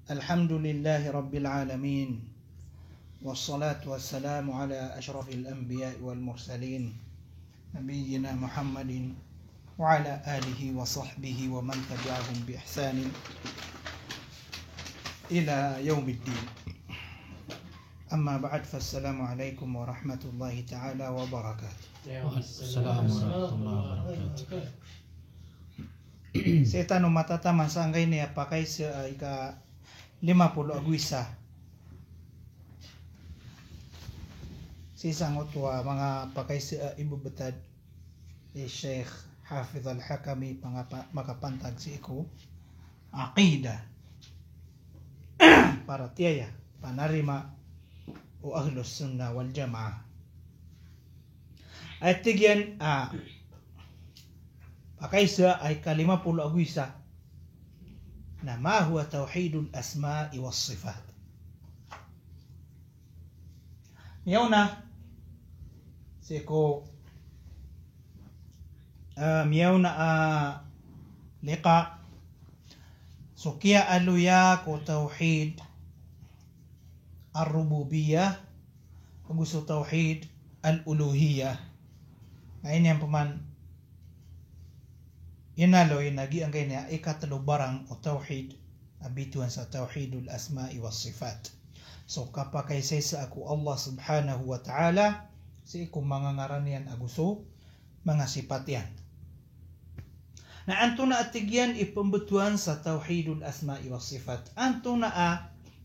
Alhamdulillahi Rabbil Alamin. Wassalatu wassalamu ala ashrafil anbiya wal mursalin Nabiyyina Muhammadin wa ala alihi wa sahbihi wa man tabi'ahum bi ihsanin ila yaumiddin. Amma ba'd, fassalamu alaikum warahmatullahi ta'ala wabarakatuh. Assalamu warahmatullahi wabarakatuh. Setan umatata masanggay ni apakay sa ika 50 agwisa. Sisang utwa mga pakay sa ibu betad Sheikh Hafiz Al-Hakami makapantag si iku aqida para tiyaya panarima o ahlus sunnah wal jamaah. At tigyan pakay sa ay ka-50 agwisa na ma huwa tauhidul asma'i was sifat. Miyaw na siko miyaw na liqa sukiya aluya ko tauhid ar-rububiyyah gusto tauhid al-uluhiyyah. Ngayon yan paman inaloy nagi ang kanya ikatlo barang o tauhid abituan sa tauhidul asma'i was sifat. So kapakaysay sa ako Allah subhanahu wa ta'ala sa ikong mga ngaran yan aguso mga sifat yan. Na anto na atigyan ipambutuan sa tauhidul asma'i was sifat. Anto na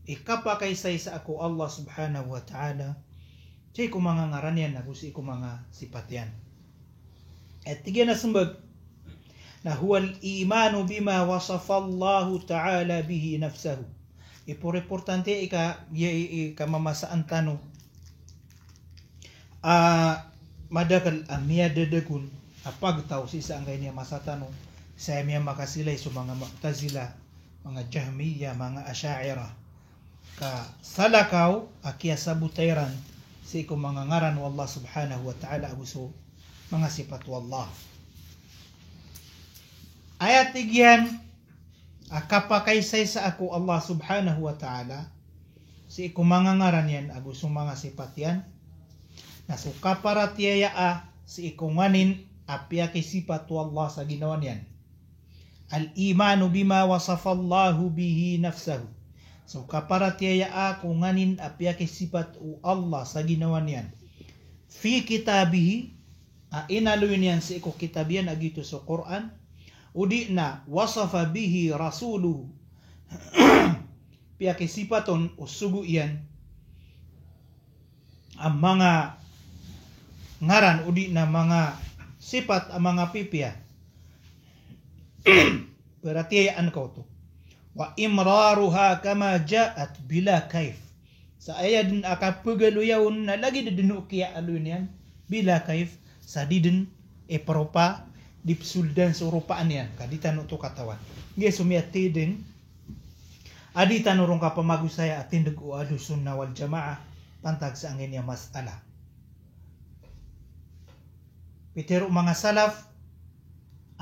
ikapakaysay sa ako Allah subhanahu wa ta'ala sa ikong mga ngaran yan aguso ikong mga sifat yan. At tigyan na sumbag na huwal imanu bima wasafa Allah ta'ala bihi nafsahu. Importante ika mamasaan tanong madakal miya dadagul apagtaw si sa angay niya masatanong sa miya makasilay sa mga Mu'tazila, mga Jahmiya, mga Asy'ariyah ka salakaw akiya sabutayran si ko mga ngaran wallah subhanahu wa ta'ala aguso mga sifat wallah. Ayat tigyan akapakaysay sa ako Allah subhanahu wa ta'ala si iku mga ngaran yan aguso mga sifat yan nasuka para tiyaya si iku nganin apya kay sifat wallah sa ginawan yan al-imanu bima wasafallahu bihi nafsahu. So kapara tiyaya kung nganin apya kay sifat Allah sa ginawan yan fi kitabihi inaloy yan si iku kitabiyan agito sa Quran udi na wasafa bihi rasuluhu piyaki sipaton usugu iyan ang mga ngaran udi na mga sifat ang mga pipya perhatian ko to wa imraruha kama ja'at bila kaif sa ayat din akapagaluyaw na lagi din ukiya alun yan bila kaif sa didin paropa di suldan sa urupaan yan kaditan to katawan nge sumiyati din aditan urong kapamagusaya atindag o ahlus sunnah wal jamaah pantag sa angin niya mas'ala pitero mga salaf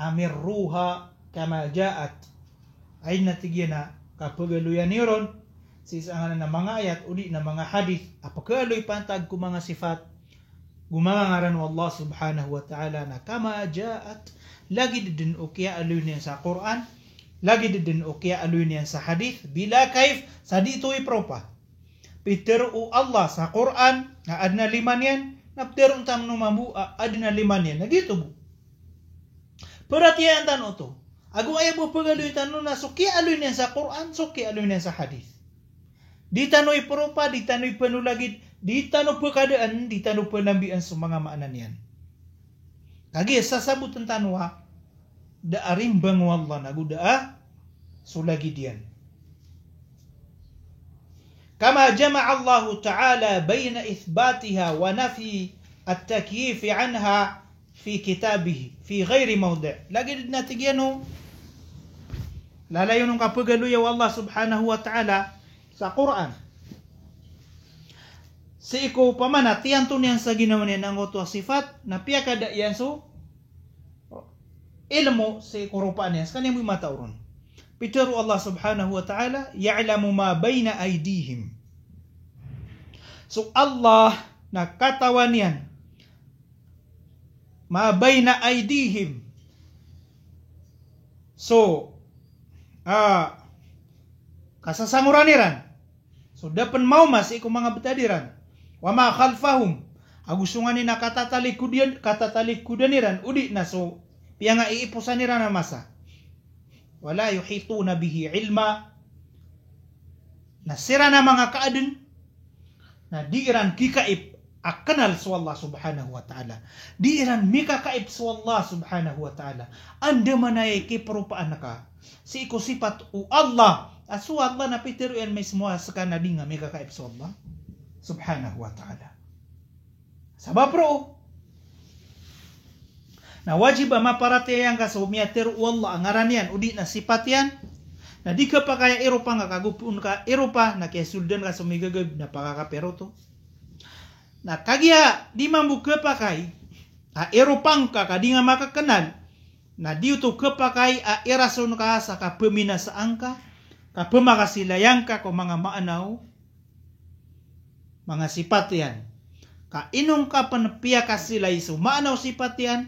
amir ruha kama ja'at ay natigyan na kapagaluyan niron sisangan na mga ayat uli na mga hadith apagaloy pantag ko mga sifat gumangaran wallah subhanahu wa ta'ala na kama ja'at lagi din ukiya alun yan sa Quran lagi din ukiya alun yan sa hadith bila kaif sa dito ipropa pitero o Allah sa Quran na adna liman yan naptero tam numamu adna liman yan nagito bu perhatian tan to agu ay mo pagaloy tan na sukiya alun yan sa Quran sukiya alun yan sa hadith di tanoy propa di tanoy panulagid di tanong pagkadaan, di tanong panambian sa mga maanan yan. Kagi, sasabutan tanwa, daarim bang wallah nagudaa, sulagi diyan. Kama jama'a Allah Ta'ala bayna ithbatiha wa nafi at-takyif anha fi kitabihi, fi ghairi mawdi'. Lagi natin yan, lalayo nung kapagaluyaw Allah Subhanahu wa Ta'ala sa Quran. Si ikaw pamana tiyan to niyan sa ginawa niya ng oto sifat na piya kada yan so ilmu si kurupaan niya kanya mo matauron Piteru Allah subhanahu wa ta'ala, ya'lamu ma baina aydihim. So Allah na katawan yan, ma baina aydihim. So, kasasamuraniran. So dapat mau masih ikut mga betadiran. Wa ma khalfahum. Agusungan ni nakatatalik kudaniran. Udi na so piyang iipusaniran na masa. Wala yuhituna bihi ilma. Nasira na mga kaadun. Na diiran kikaip akanal sa Allah subhanahu wa ta'ala. Diiran mikakaip sa Allah subhanahu wa ta'ala. Anda manay kiparupaan ka. Si iko sifat u Allah. Asu Allah na pitiru yan may semua sekana di nga mikakaip sa Allah subhanahu wa ta'ala. Sabab bro. Na wajib maparatiyan ka sa umiyatiru Allah ang ngaran yan. Udi na sifat yan. Na di ka pa kaya Eropa nga kagupun ka Eropa na kaya suldan ka sa umigagab na pakakapero to. Na kagya di mambu ka pa kay Eropang ka di nga makakenal. Na di ito ka pa kay erason ka sa kapaminasaan ka. Kapamakasilayang ka kung mga maanaw. Mga sifat yan. Kainong ka panapiya kasilay so maanaw sifat yan.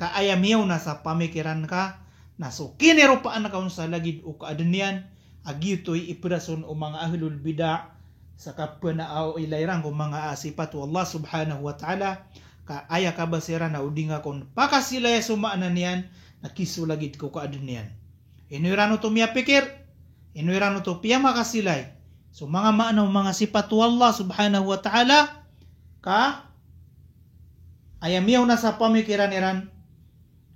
Kaayamiyaw na sa pamikiran ka. Na so kineropaan na kaun sa lagid o kaadanian. Agito'y ipirason o mga ahlul bida' sa kapanaaw ilayrang o mga sifat o Allah subhanahu wa ta'ala. Kaaya kabasira na udinga kung pakasilay sumaanan yan. Nakisulagid ko kaadanian. Inuirano to miya pikir. Inuirano to piya makasilay. So mga maanaw mga sifat o Allah subhanahu wa ta'ala. Ayamiyaw na sa pamikiran iran.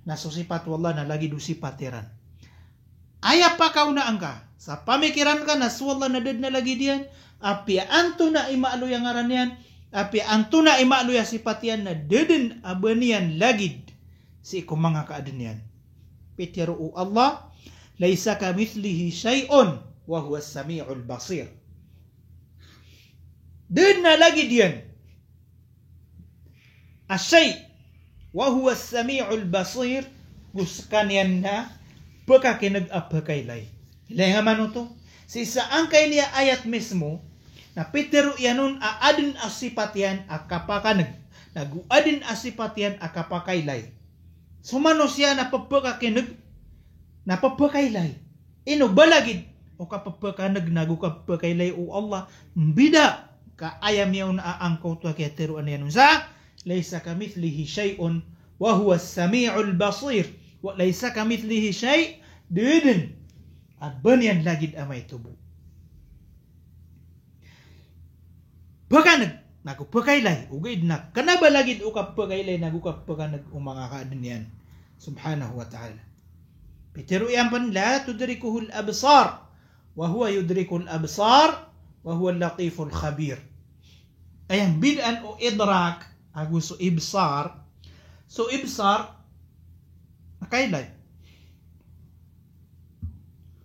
Nasusipat wallah na lagi dusipatiran. Aya pa kaunaan ka. Sa pamikiran ka na suwallah na dad na lagi diyan. Api anto na imaalo yung ngaran yan. Api anto na imaalo yung sipat yan na dadin abanian lagid. Si ikum mga kaadun yan. Pitiru Allah. Laysa kamithlihi syai'un. Wa huwa sami'ul basir. Dad na lagi diyan. Asyai' wa huwa as-sami'ul basir guskan yan na pagkakinag-apakaylay. Ilay nga man ito. Si saan kay niya ayat mismo na Peter yanun aadin asipat yan akapakanag. Naguadin asipat yan akapakaylay. Sumano siya napapakaylay. Ino balagid o kapapakakanag nagukapakaylay o Allah. Bida kaayam yaw na aangkaw to kaya teruan yanun sa laysa kamithlihi syai'un wa huwa as-sami'ul basir. Wa laysa kamithlihi syai' didin. At banyan lagid amay tubo. Pakanag nagupakaylay ugid na kanaba lagid ukapakaylay nagukapakakanag o mga kaadnian subhanahu wa ta'ala. Pero yan pan la tudrikuhu al-absar wa huwa yudriku al-absar wa huwa al-latiful khabir. Ayan bid'an o idrak Agus so ibsar. So ibsar nakaylay.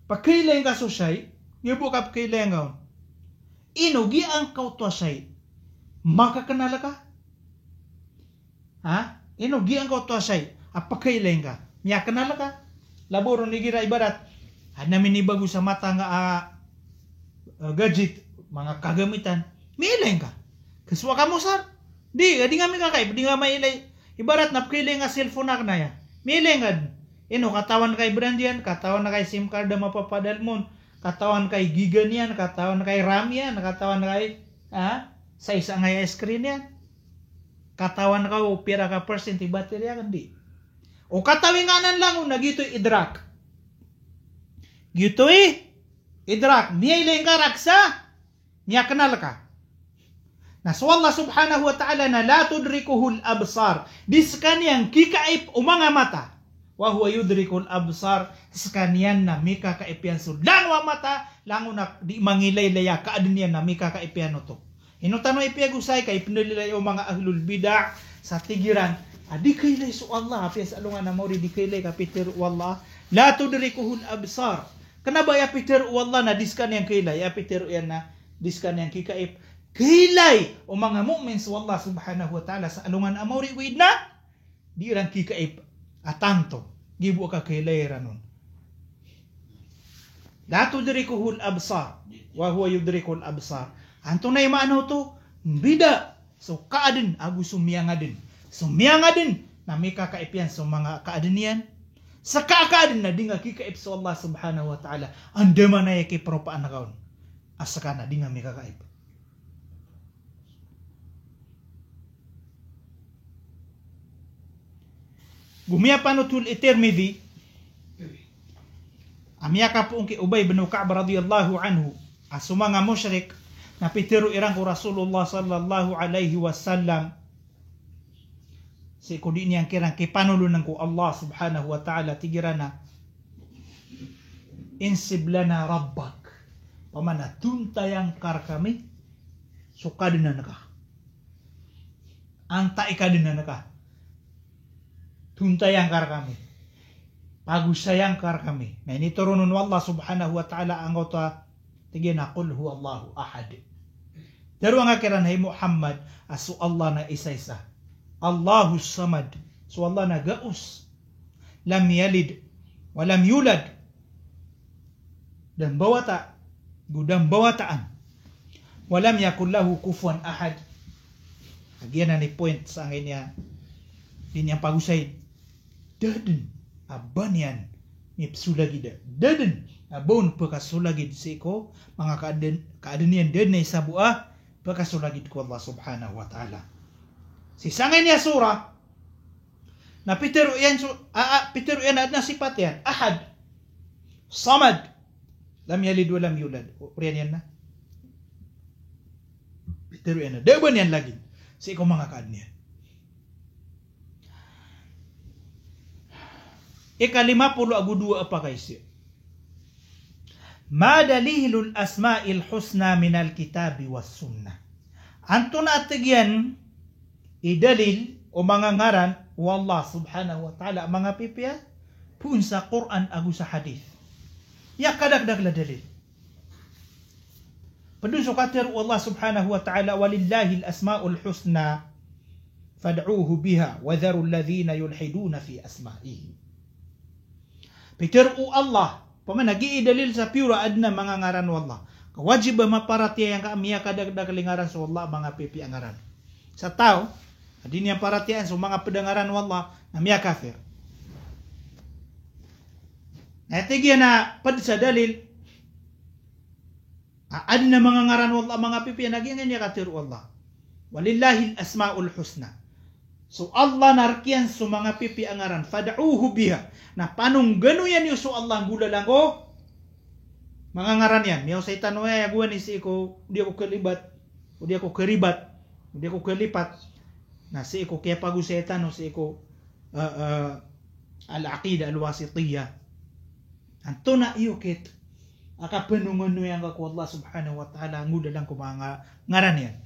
Pagkaylay ka so siya'y, yubo ka pagkaylay ngayon. Inugi ang kauto siya'y, makakanala ka? Ha? Inugi ang kauto siya'y, pagkaylay ka. Miya kanala ka? Laboro ni gira ibarat. Namin ibago sa mata nga gadget, mga kagamitan. Miilay ka. Kaswa ka mo sir. Di nga may kakaib, di nga may ilay. Ibarat na pagkailay nga cellphone na ya. Milay nga. Katawan kay brand yan, katawan na kay SIM card na mapapadal mo. Katawan kay gigan yan, katawan kay RAM yan, katawan kay sa isa nga screen yan. Katawan ka o pira ka percent battery yan, di. O katawinganan lang o nagito'y idrak. Gito'y idrak. Milay nga raksa. Niya kanal ka. Na so Allah subhanahu wa ta'ala na la tudrikuhul absar. Diskaniyang kikaip o mga mata. Wa huwa yudrikul absar. Diskaniyang na mika kaipian so. Langwa mata. Lango na di mangilaylaya kaadin yan na mika kaipian to. Hinutano ipiagusay kay pinulilay o mga ahlul bida' sa tigiran. Di kaylay so Allah. Piyas alungan na mauri di kaylay kapitir wallah. La tudrikuhul absar. Kanaba ya pitir wallah na diskaniyang kaylay. Ya pitir yan na diskaniyang kikaip. Kailay o mga mu'min sa Allah subhanahu wa ta'ala sa alungan amawri uid na di ran kikaip atanto gibu ka kailay ranon La tudrikuhul absar wa huwa yudrikul absar. Antunay maano to bida. So kaadin agu sumiangadin. Sumiangadin nami kakaipian so mga kaadinian. Sa kaadin na dinga kikaip sa Allah subhanahu wa ta'ala. Anda mana yake propaan na kaon. Asakana dinga mi kakaip. Gumia panutul Tirmidhi. Amiyaka po ki Ubay bin Ka'b radhiyallahu anhu. Asuma nga musyrik na pitiro irang ko Rasulullah sallallahu alaihi wasallam. Si kudi niyang kirang kipanulunan ko Allah subhanahu wa ta'ala tigirana. Insib lana rabbak. Pamana tuntayang kar kami. Suka din na naka. Anta ika din na naka. Tuntayang kar kami. Pagusayang kar kami. Na ini turunun Allah subhanahu wa ta'ala ang ta tigina qul huwa Allahu ahad. Pero ang akiran hay Muhammad asu Allah na isa-isa. Allahu samad. So Allah na gaus. Lam yalid wa lam yulad. Dan bawata gudang bawataan. Walam yakul lahu kufuwan ahad. Agian na ni point sa angin niya. Din yang pagusay. Daden abanyan nipsulagida. Daden abon pakasulagid siko mga kaadenian den na isabuah pakasulagid ko Allah subhanahu wa ta'ala. Si sangay niya surah na pitero yan na sifat yan. Ahad. Samad. Lam yalid wa lam yulad. Uriyan yan na. Pitero yan na. Daban yan lagi. Si ikaw mga kaadenian. Ika-50 agu 2 apa guys? Ma dalilul asma'il husna minal kitabi was sunnah. Anto na atigyan idalil o mga ngaran wallah subhanahu wa ta'ala mga pipiya pun sa Quran agu sa hadith. Ya kadagdag la dalil. Padun so katir Allah subhanahu wa ta'ala walillahi al-asma'ul husna fad'uuhu biha wa dharu alladhina yulhiduna fi asma'ihi. Peter Allah, pamanagi dalil sa pura adna mga ngaran wallah. Kawajib ba maparatiya yang kaamiya kadagdag lingaran sa wallah mga pipi angaran. Sa tao, adin yang paratiyan sa mga pedangaran wallah namiya kafir. Natigyan na pad sa dalil adna mga ngaran wallah mga pipi naging niya katir wallah. Walillahi al-asma'ul husna. So Allah narkian so mga pipi angaran fad'uuhu biha. Na panong gano yan yung so Allah gula lang ko. Mga ngaran yan. Miyaw sa itanong ay aguan isi ko. Di ako kelibat. O di ako keribat. O di ako kelipat. Na si ko kaya pag sa itanong si ko al-aqida al-wasitiyya. Anto na iyo kit. Aka panungan no yang ako Allah subhanahu wa ta'ala. Gula lang ko mga ngaran yan.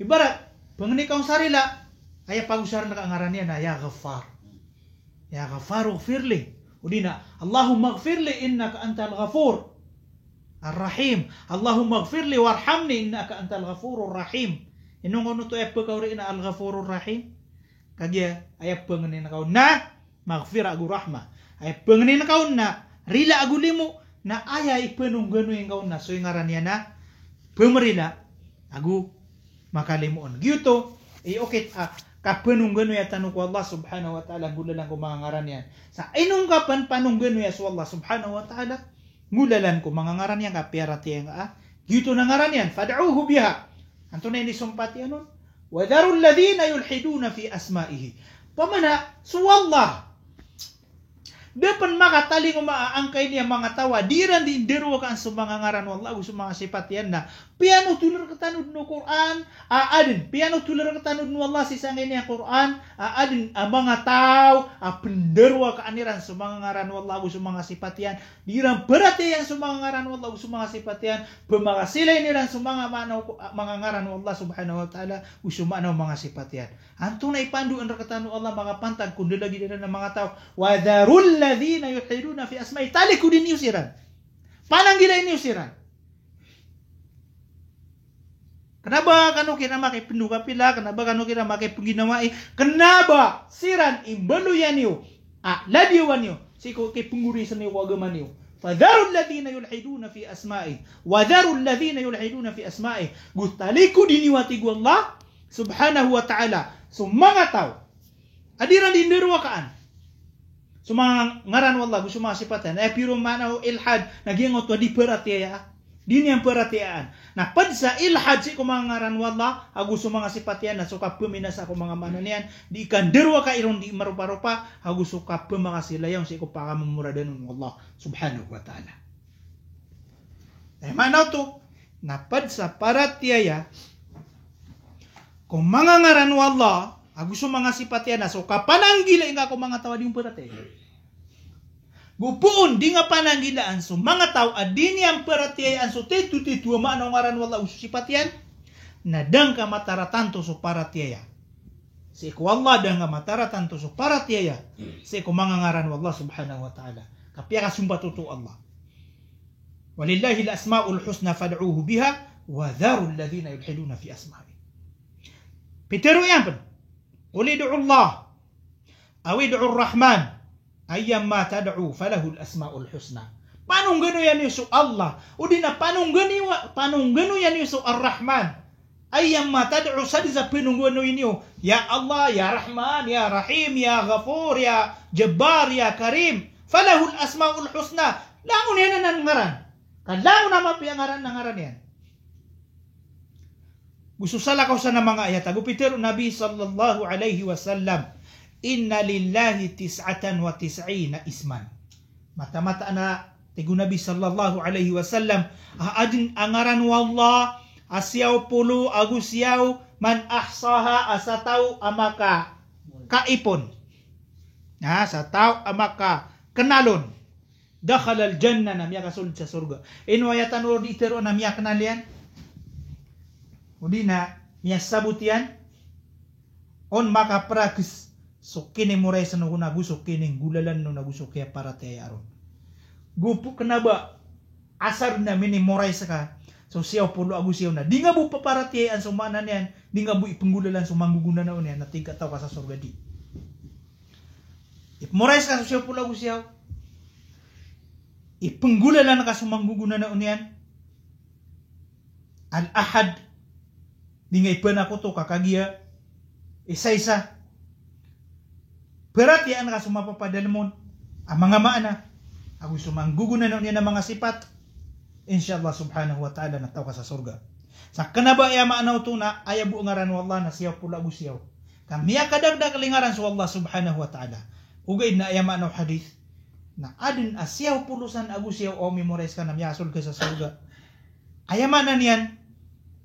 Ibarat. Panganikaw sarila. Ay pag-usar na kangaran niya na ya Ghaffar. Ya Ghaffar ughfirli. Udina Allahumma ighfirli innaka antal ghafur ar-rahim. Allahumma ighfirli warhamni innaka antal ghafurur rahim. Inong ano to ay pagkawri na al-ghafurur rahim. Kagya ay panganin na kaon na maghfira agu rahma. Ay panganin na kaon na rila agu limo na ay ipenong gano yung kaon na so yung ngaran niya na pemerila agu makalimuon. Giyuto okay kapanong gano ya tanong ko Allah subhanahu wa ta'ala gulalan ko mga ngaran yan. Sa inong kapan panong gano ya so Allah subhanahu wa ta'ala gulalan ko mga ngaran yan kapiarati yan gito na ngaran yan fad'uuhu biha. Anto na ini sumpati anon wa dharu alladhina yulhiduna fi asma'ihi. Pamana so Allah dapan makataling umaangkay niya mga tawa diran di derwa kan sa mga ngaran wallah sa mga sifat yan na piano tular katanud no Quran adin piano tular katanud no Allah si sangay niya Quran adin mga tao penderwa kaaniran sa mga ngaran wallah sa mga sifat yan diran berarti yan sa mga ngaran wallah sa mga sifat yan pemakasilay niran sa mga ngaran wallah subhanahu wa ta'ala sa mga sifat yan anto na ipandu ang katanud Allah mga pantag kundi lagi din ng mga tao wa dharul ladhina yuhiduna fi asma'i taliku din yusiran. Panang gila ini usiran. Kenapa kanu kira makai penduga pila? Kenapa kanu kira makai pengginawai? Kenapa siran imbelu yaniu? Ladiu waniu. Siko ke pengguri seni wagama niu. Fadharu alladhina yulhiduna fi asma'i wa dharu alladhina yulhiduna fi asma'i. Gustaliku diniwati gu Allah subhanahu wa ta'ala. Sumanga tau. Adiran dinderwakaan. Sumanga ngaran wallah gu sumanga sipatan. Piro mana ilhad nagingot wa di peratiya. Dini yang perhatian. Nah, pada sa ilhad si kumangaran wallah agu sumanga sipatian na suka peminas ako mga mananian di ikan derwa ka irong di marupa-rupa agu suka pemanga silayang si kupaka memuradanun wallah subhanahu wa ta'ala. Mana to? Napad sa paratiaya kung mangangaran wallah agu sumanga sipatian na suka pananggila inga ko mga tawa di perhatian. Gupuun di nga pananggilaan so mga tao adini ang paratiyay so titu maano ngaran wala usipatian nadang ka mataratanto so paratiyaya si ko Allah dang ka mataratanto so paratiyaya si ko mga ngaran wala subhanahu wa ta'ala kapya ka sumbatuto Allah walillahi al-asma'ul husna fad'uhu biha wa dharu alladhina yulhiduna fi asma'i Pero yan qul ud'u Allah aw ud'u ar-Rahman ayyamma tad'u falahul asmaul husna. Panong gano yan yung Allah. O di na panong gano yan yung Ar-Rahman. Ayyamma tad'u sa panong gano yun ya Allah, ya Rahman, ya Rahim, ya Ghafur, ya Jabbar, ya Karim. Falahul asmaul husna. Langon yan ang ngaran. Kalangon naman piyangaran ng ngaran yan. Gusto salakaw sa ng mga ayat. Agupitero Nabi sallallahu alaihi wasallam. Inna lillahi tis'atan wa tis'ina isman. Mata-mata na tigu Nabi sallallahu alaihi wasallam adin angaran wallah asyaw pulu agusyaw man ahsaha asataw amaka kaipon. Sa tao amaka kenalon. Dakhala al-jannah na miya kasulod sa surga. Inwayatan o di itero na miya kanalian. Udi na miya sabutian. On maka prakis. So kini muray sa nung naguso kining gulalan nung naguso kaya para tayo aron. Gupo ka na ba? Asar na mini muray sa ka. So siyaw pulo agus siyaw na. Di nga bu paparatiyan sa umanan yan. Di nga bu ipenggulalan sa mangguguna na yan. Nating kataw ka sa surga di. Muray sa ka siyaw pulo agus siyaw. Ipenggulalan ka sa mangguguna na yan. Al-ahad. Di nga ipan ako to kakagiya. Isa-isa. Perhatian ka sumapapadalmon ang mga maana ang sumanggugunan niya ng mga sipat inshallah subhanahu wa ta'ala nataw ka sa surga sa kanaba ya maanaw to na ayabu ngaran wallah na siyaw pula siyaw kamiya kadagdag lingaran sa Allah subhanahu wa ta'ala ugay na ya maanaw hadith na adin asyaw pulusan siyaw o memorize ka na miyasol ka sa surga ayamanan yan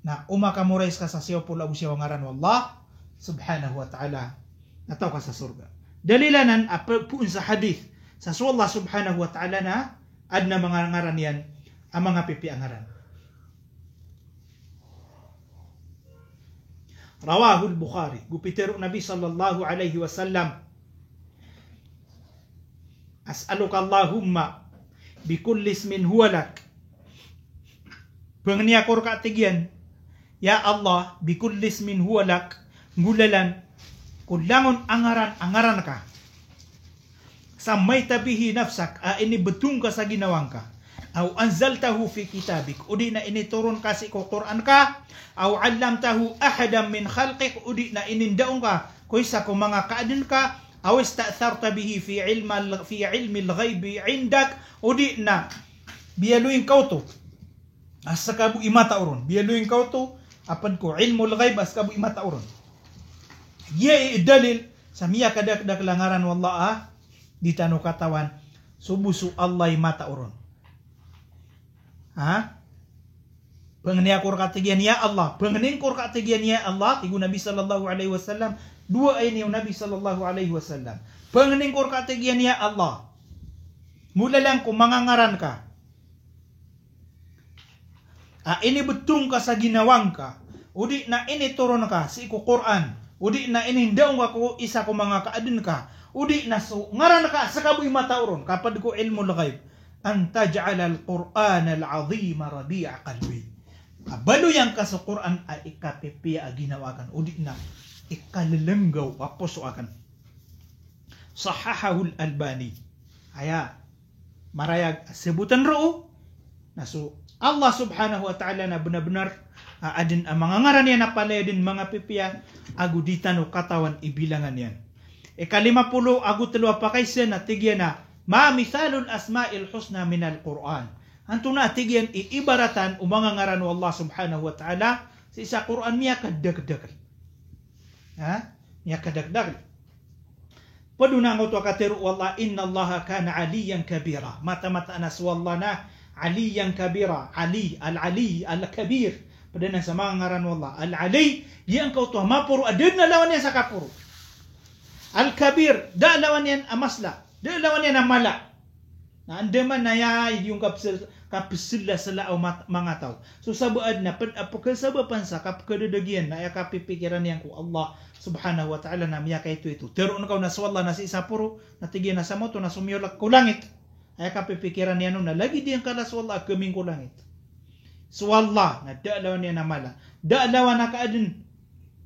na umakamorais ka sa siyaw pula siyaw ngaran wallah subhanahu wa ta'ala nataw ka sa surga. Dalilanan apun sa hadith sa Allah subhanahu wa ta'ala na ad na mga ngaran yan ang mga pipiangaran. Rawahul Bukhari. Gupitero Nabi sallallahu alaihi wasallam. As'aluka Allahumma bikulli ismin huwa lak. Pangniakor ka tigyan. Ya Allah bikulli ismin huwa lak. Ngulalan kulangon angaran ka. Samay tabihi nafsak, ini betung ka sa ginawang ka. Aw anzaltahu fi kitabik, udi na inituron ka sa Quran ka. Aw allamtahu ahadam min khalqik, udi na inindaong ka kuysa ko mga kaadin ka. Aw istatharta bihi fi ilmi al-ghaibi indak, udi na biyaluin kau to. Asa ka bu imata uron. Biyaluin kau to, apan ko ilmu al-ghaib asa ka bu imata uron. Ye dalil sa miya kadak langaran wallah di tanu katawan subusu Allah mata uron. Pengening kur katigian ya Allah, pengening kur katigian ya Allah tigu Nabi sallallahu alaihi wasallam dua ini Nabi sallallahu alaihi wasallam. Pengening kur katigian ya Allah. Mula lang kung mangangaran ka. Ini betung ka sa ginawang ka. Udi na ini turun ka si Quran. Udi na inindaw ko isa ko mga kaadin ka. Udi na so ngaran ka sa kabuy matauron kapad ko ilmu al-ghaib. An taj'ala al-Qur'an al-'azim rabi'a qalbi. Abalo yang ka sa Quran ay ikapipiya ginawakan. Udi na ikalilenggaw aposo akan. Sahahahu al-Albani. Aya marayag sebutan roo naso Allah subhanahu wa ta'ala na benar-benar adin ang mga ngaran yan na palaya din mga pipiya aguditan o katawan ibilangan yan. Ika-50 agu telu apakaisya na tigyan na ma mithalul asma'il husna minal Qur'an. Anto na tigyan iibaratan o mga ngaran o Allah subhanahu wa ta'ala sa isa Qur'an niya kadagdagal. Niya kadagdagal. Paduna ngo to katiru wallah inna Allah kana aliyan kabira. Mata-mata anas wallah na aliyan kabira. Ali, al-ali, al-kabir. Padana sa mga ngaran wallah. Al-ali, yan kau to mapuro. Adun na lawan yan sa kapuro. Al-kabir, da lawan yan amasla. Da lawan yan amala. Na andaman na yung kapisila sila o mga tao. So sabuad na, pagkasabapan sa kapkadadagyan na kapipikiran yan ko Allah subhanahu wa ta'ala na miya ka ito. Teroon ka na swalla na si isa puro, natigyan na sa moto na sumiyolak ko langit. Ay kapipikiran yan na lagi diyan ka na swalla kaming ko langit. Swalla na da'lawan yan na mala. Da'lawan na kaadin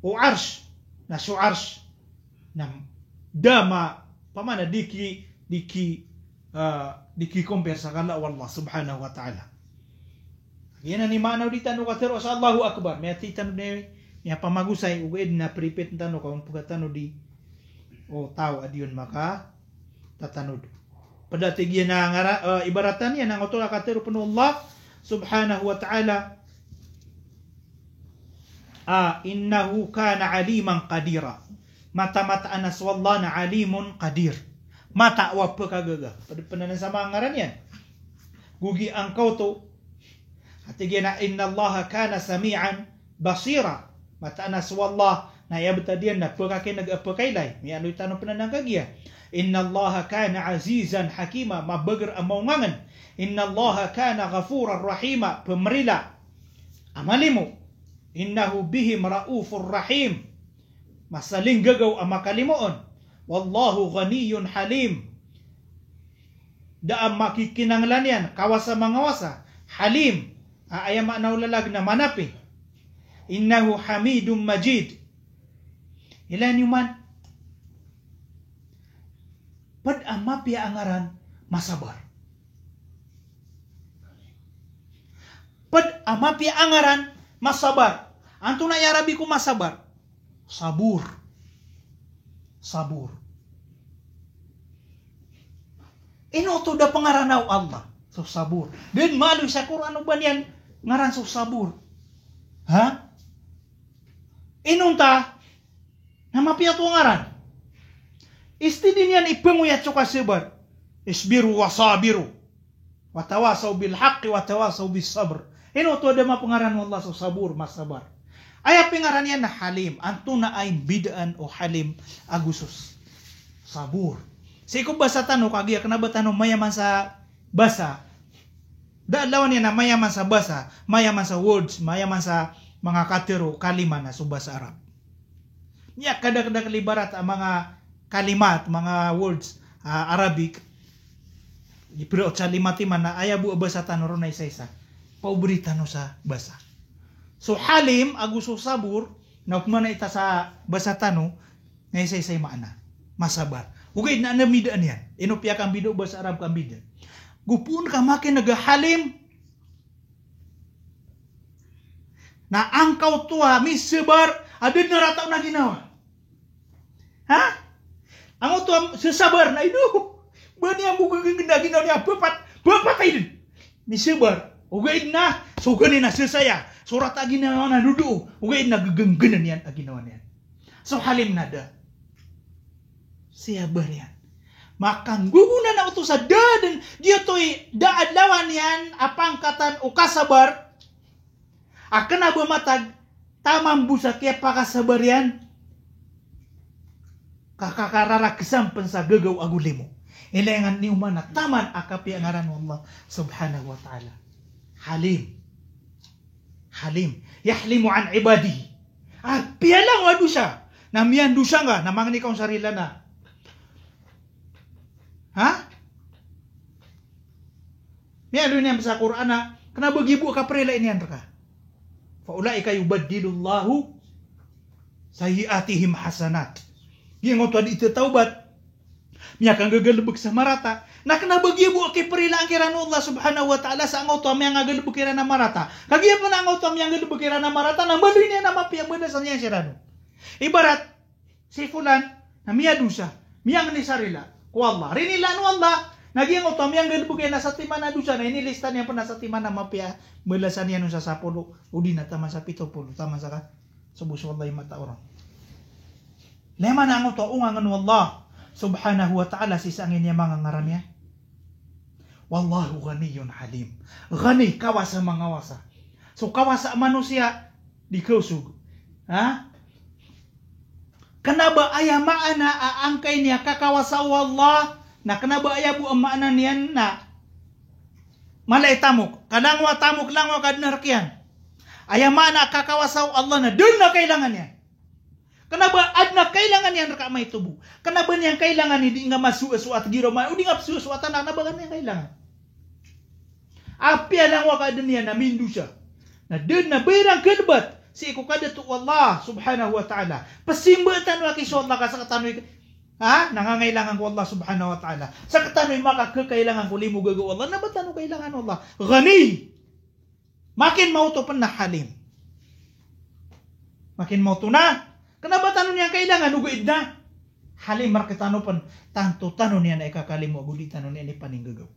o arsh na su arsh na dama pamana diki compare sa kala wallah subhanahu wa ta'ala. Yan ni manaw di tanu ka tero sa Allahu akbar. May titanu niya pamagusay uged na prepet tanu kaun pugatanu di o tao adiyon maka tatanud. Pada tigyan na ibaratan yan ang utol ka tero puno Allah subhanahu wa ta'ala. Innahu kana aliman qadira. Mata-mata anas wallah na alimun qadir. Mata wa pagagaga. Pada penanan sama ngaran yan. Gugi angkau to. Hatigyan na inna Allah kana sami'an basira. Mata anas wallah na yabtadiyan na pagkakin nag-apakailay. May ano'y tanong penanan kagiya. Inna Allah kana azizan hakima. Mabagar amaungangan. Inna Allah kana ghafuran rahima. Pemerila. Amalimu. Innahu bihim ra'ufur rahim. Masaling gagaw ang makalimuon. Wallahu ghaniyun halim. Daam makikinanglan yan. Kawasa mangawasa. Halim. Ayam naulalag na manapi. Innahu hamidun majid. Ilan yuman. Pad amapi angaran masabar. Pad amapi angaran masabar. Anto na yarabi ko masabar. Sabur. Sabur. Ino to da pangaranaw Allah. So sabur. Then malu sa Quran ba niyan ngaran so sabur. Ha? Inunta namapiat to ngaran. Istidin yan ipenguyat so kasabar. Isbiru wa sabiru. Wa tawasaw bil haqqi wa tawasaw bis sabr. Ino to da mapangaran Allah so sabur masabar. Ay pingaran yan na halim. Anto na ay bidaan o halim agusos. Sabur. Sa ikong basa tanong, kagiya ka na ba tanong mayaman sa basa? Daalawan yan na mayaman sa basa, mayaman sa words, mayaman sa mga katero, kalima na sa basa Arab. Niya kadag-dag libarat ang mga kalimat, mga words, Arabic. Pero sa limatiman na ayabu basa tanong ron na isa-isa. Paubrita no sa basa. So halim aguso sabur na kumana ita sa basa tano na isa-isay maana masabar. Ugay na namidaan yan. Inupya kang bido basa Arab kang bido. Gupun ka makin nagahalim na angkaw tuwa misabar adin na rataw na ginawa. Ha? Ang tuwa sasabar na ido. Bani ang bugagin na ginawa niya bapat ay din. Misabar. Ugay na so ganin na sasaya. Surat aginawa na nudu. Ugay nagagangganan yan aginawa niyan. So halim nada. Siya barian. Makang gugunan na ito sa dadan. Diyo to'y daadlawan yan apangkatan o kasabar. Akan na bumatag tamang busa kaya pakasabar yan. Kakakarara kesampan sa gagaw agulimo. Ilangan ni umana taman akapi ang ngaran Allah subhanahu wa ta'ala. Halim. Halim. Yahlimu an ibadihi. Pialang wadu siya. Namiyan dusa nga. Namang ikaw sarila na. Ha? Miyan doon yan sa Quran na. Kenapa gibu ka prela ini yan ka? Faulaika yubaddilullahu sayiatihim hasanat. Yang ngoto di taubat. Miya kang gagalubog sa marata. Na kanabagya bu okay perila ang kirano Allah subhanahu wa ta'ala sa ang auto miya nga gagalubog kira na marata. Kagya pa na ang auto miya nga gagalubog kira na marata. Nang baloy niya na mapiyang badasan niya sirano. Ibarat, si fulan, na miya dusa. Miya nga ni sarila. Ku Allah. Rinila no Allah. Nagyang auto miya nga gagalubog kira na sa timan na dusa. Na inilista niya po na sa timan na mapiya. Balasan niya nun sa 10. Udi na tama sa 70. Tama sa ka. Subus wallahi mata orang. Lema na ang auto ungangan wallah. Subhanahu wa ta'ala sisangin niya mga ngaran niya. Wallahu ghaniyun halim. Ghani kawasa mangawasa. So kawasa manusia dikusug. Ha? Kanaba aya maana aangkay niya kakawasa wallah na kanaba aya bu maana niyan na malay tamok. Kadang wa tamok lang wa kadnarkian. Aya maana kakawasa Allah na dun na kailangan niya. Kenapa adna kailangan yang reka may tubuh? Kenapa yang kailangan hindi nga masuat giro man udi nga suatan na bagan yang kailangan. Apia lang wa kadenya na mindu siya. Na den na berang kedbat si ko kada tu Allah subhanahu wa ta'ala. Pasimbatan wa kisot la ka sa katanoy ha nangangailangan ko Allah subhanahu wa ta'ala. Sa katanoy makakailangan ko limo gago Allah na batano kailangan Allah. Ghani. Makin mauto pa na halim. Makin mauto na kenapa tanong niya kailangan uguid na? Halim marketano pan tanto tanong niya na ikakalimu agudi tanong niya ni paninggagaw.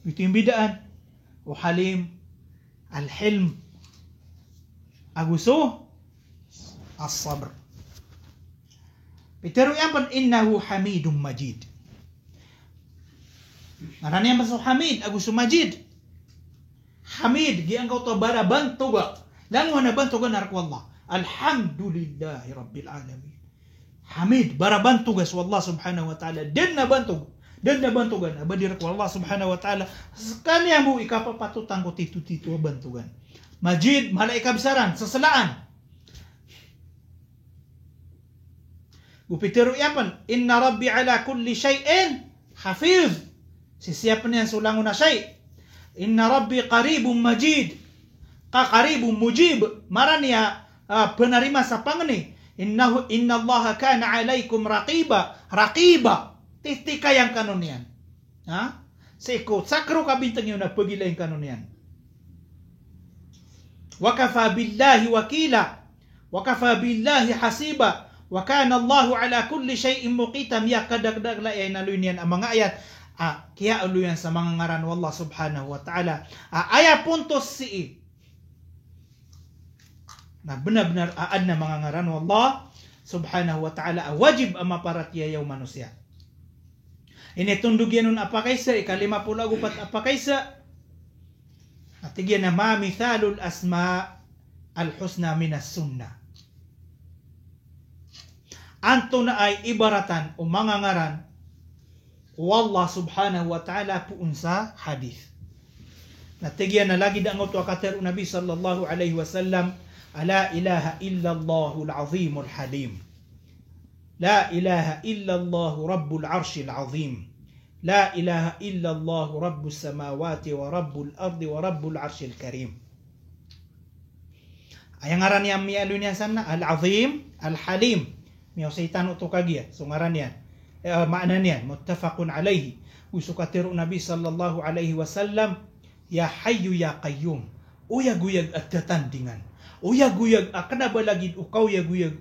Ito yung bidaan. O halim, al-hilm, aguso, as-sabr. Pero yan pan innahu hamidum majid. Ngaran niya maso hamid, aguso majid. Hamid, giang kau to baraban tuga. Lang wana bantugan arak wallah. Alhamdulillahi rabbil alamin. Hamid barabantugas wallah subhanahu wa ta'ala. Den na bantugan. Abadir ko Allah subhanahu wa ta'ala. Kanya mo ikapapatutan ko titu-titu bantugan. Majid malay kabsaran sasalaan. Gupitero yapan inna rabbi ala kulli syai'in hafiz. Sisiyapan yan sulangon na syai'. Inna rabbi qaribun majid. Qaqaribun mujib marania penerima sapangni inna Allah kana alaikum raqiba titika yang kanunian ha seko sakro ka bintang yun na pagila yung kanunian wa kafa billahi wakila wa kafa billahi hasiba wa kana Allah ala kulli shay'in muqita miya kadagdag la ay nalunian ang mga ayat kaya uluyan sa mga ngaran wallah subhanahu wa ta'ala aya puntos si na benar-benar aad na mga ngaran Allah subhanahu wa ta'ala wajib ang maparatiyayaw manusia. Initundog yan nun apa kaysa, ikalima pula gupat apa kaysa. At tigyan na ma mithalul asma al-husna minas sunnah. Anto na ay ibaratan o mga ngaran wallah subhanahu wa ta'ala puun sa hadith. Natigyan na lagi dangot wa kateru Nabi sallallahu alaihi wasallam لا إله إلا الله العظيم الحليم لا إله إلا الله رب العرش العظيم لا إله إلا الله رب السماوات ورب الأرض ورب العرش الكريم ayang ngaran yang mialun yan sana al-azim al-halim miyaw saitan utukagia so ngaran yan makna niyan muttafaqun alayhi usukatiru Nabi sallallahu alaihi wasallam ya hayyu ya qayyum uyag-uyag at tatandingan uyag-uyag kanaba lagi ukaw uyag-uyag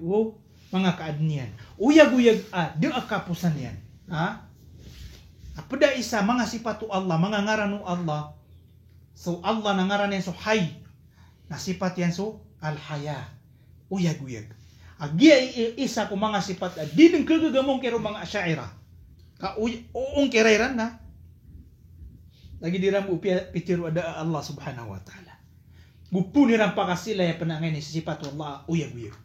mga kaadnian uyag-uyag di akapusan yan ha apada isa mga sipatu Allah mga ngaranu Allah so Allah na ngaran yan so hay na sipat yan so al-haya uyag-uyag agia isa ko mga sipat di din kagagamong kero mga asyaira ka uong kirairan na lagi diramu pitiru ada Allah subhanahu wa ta'ala gupuni ran pakasila ya penangan ni sifat Allah uyag-uyag.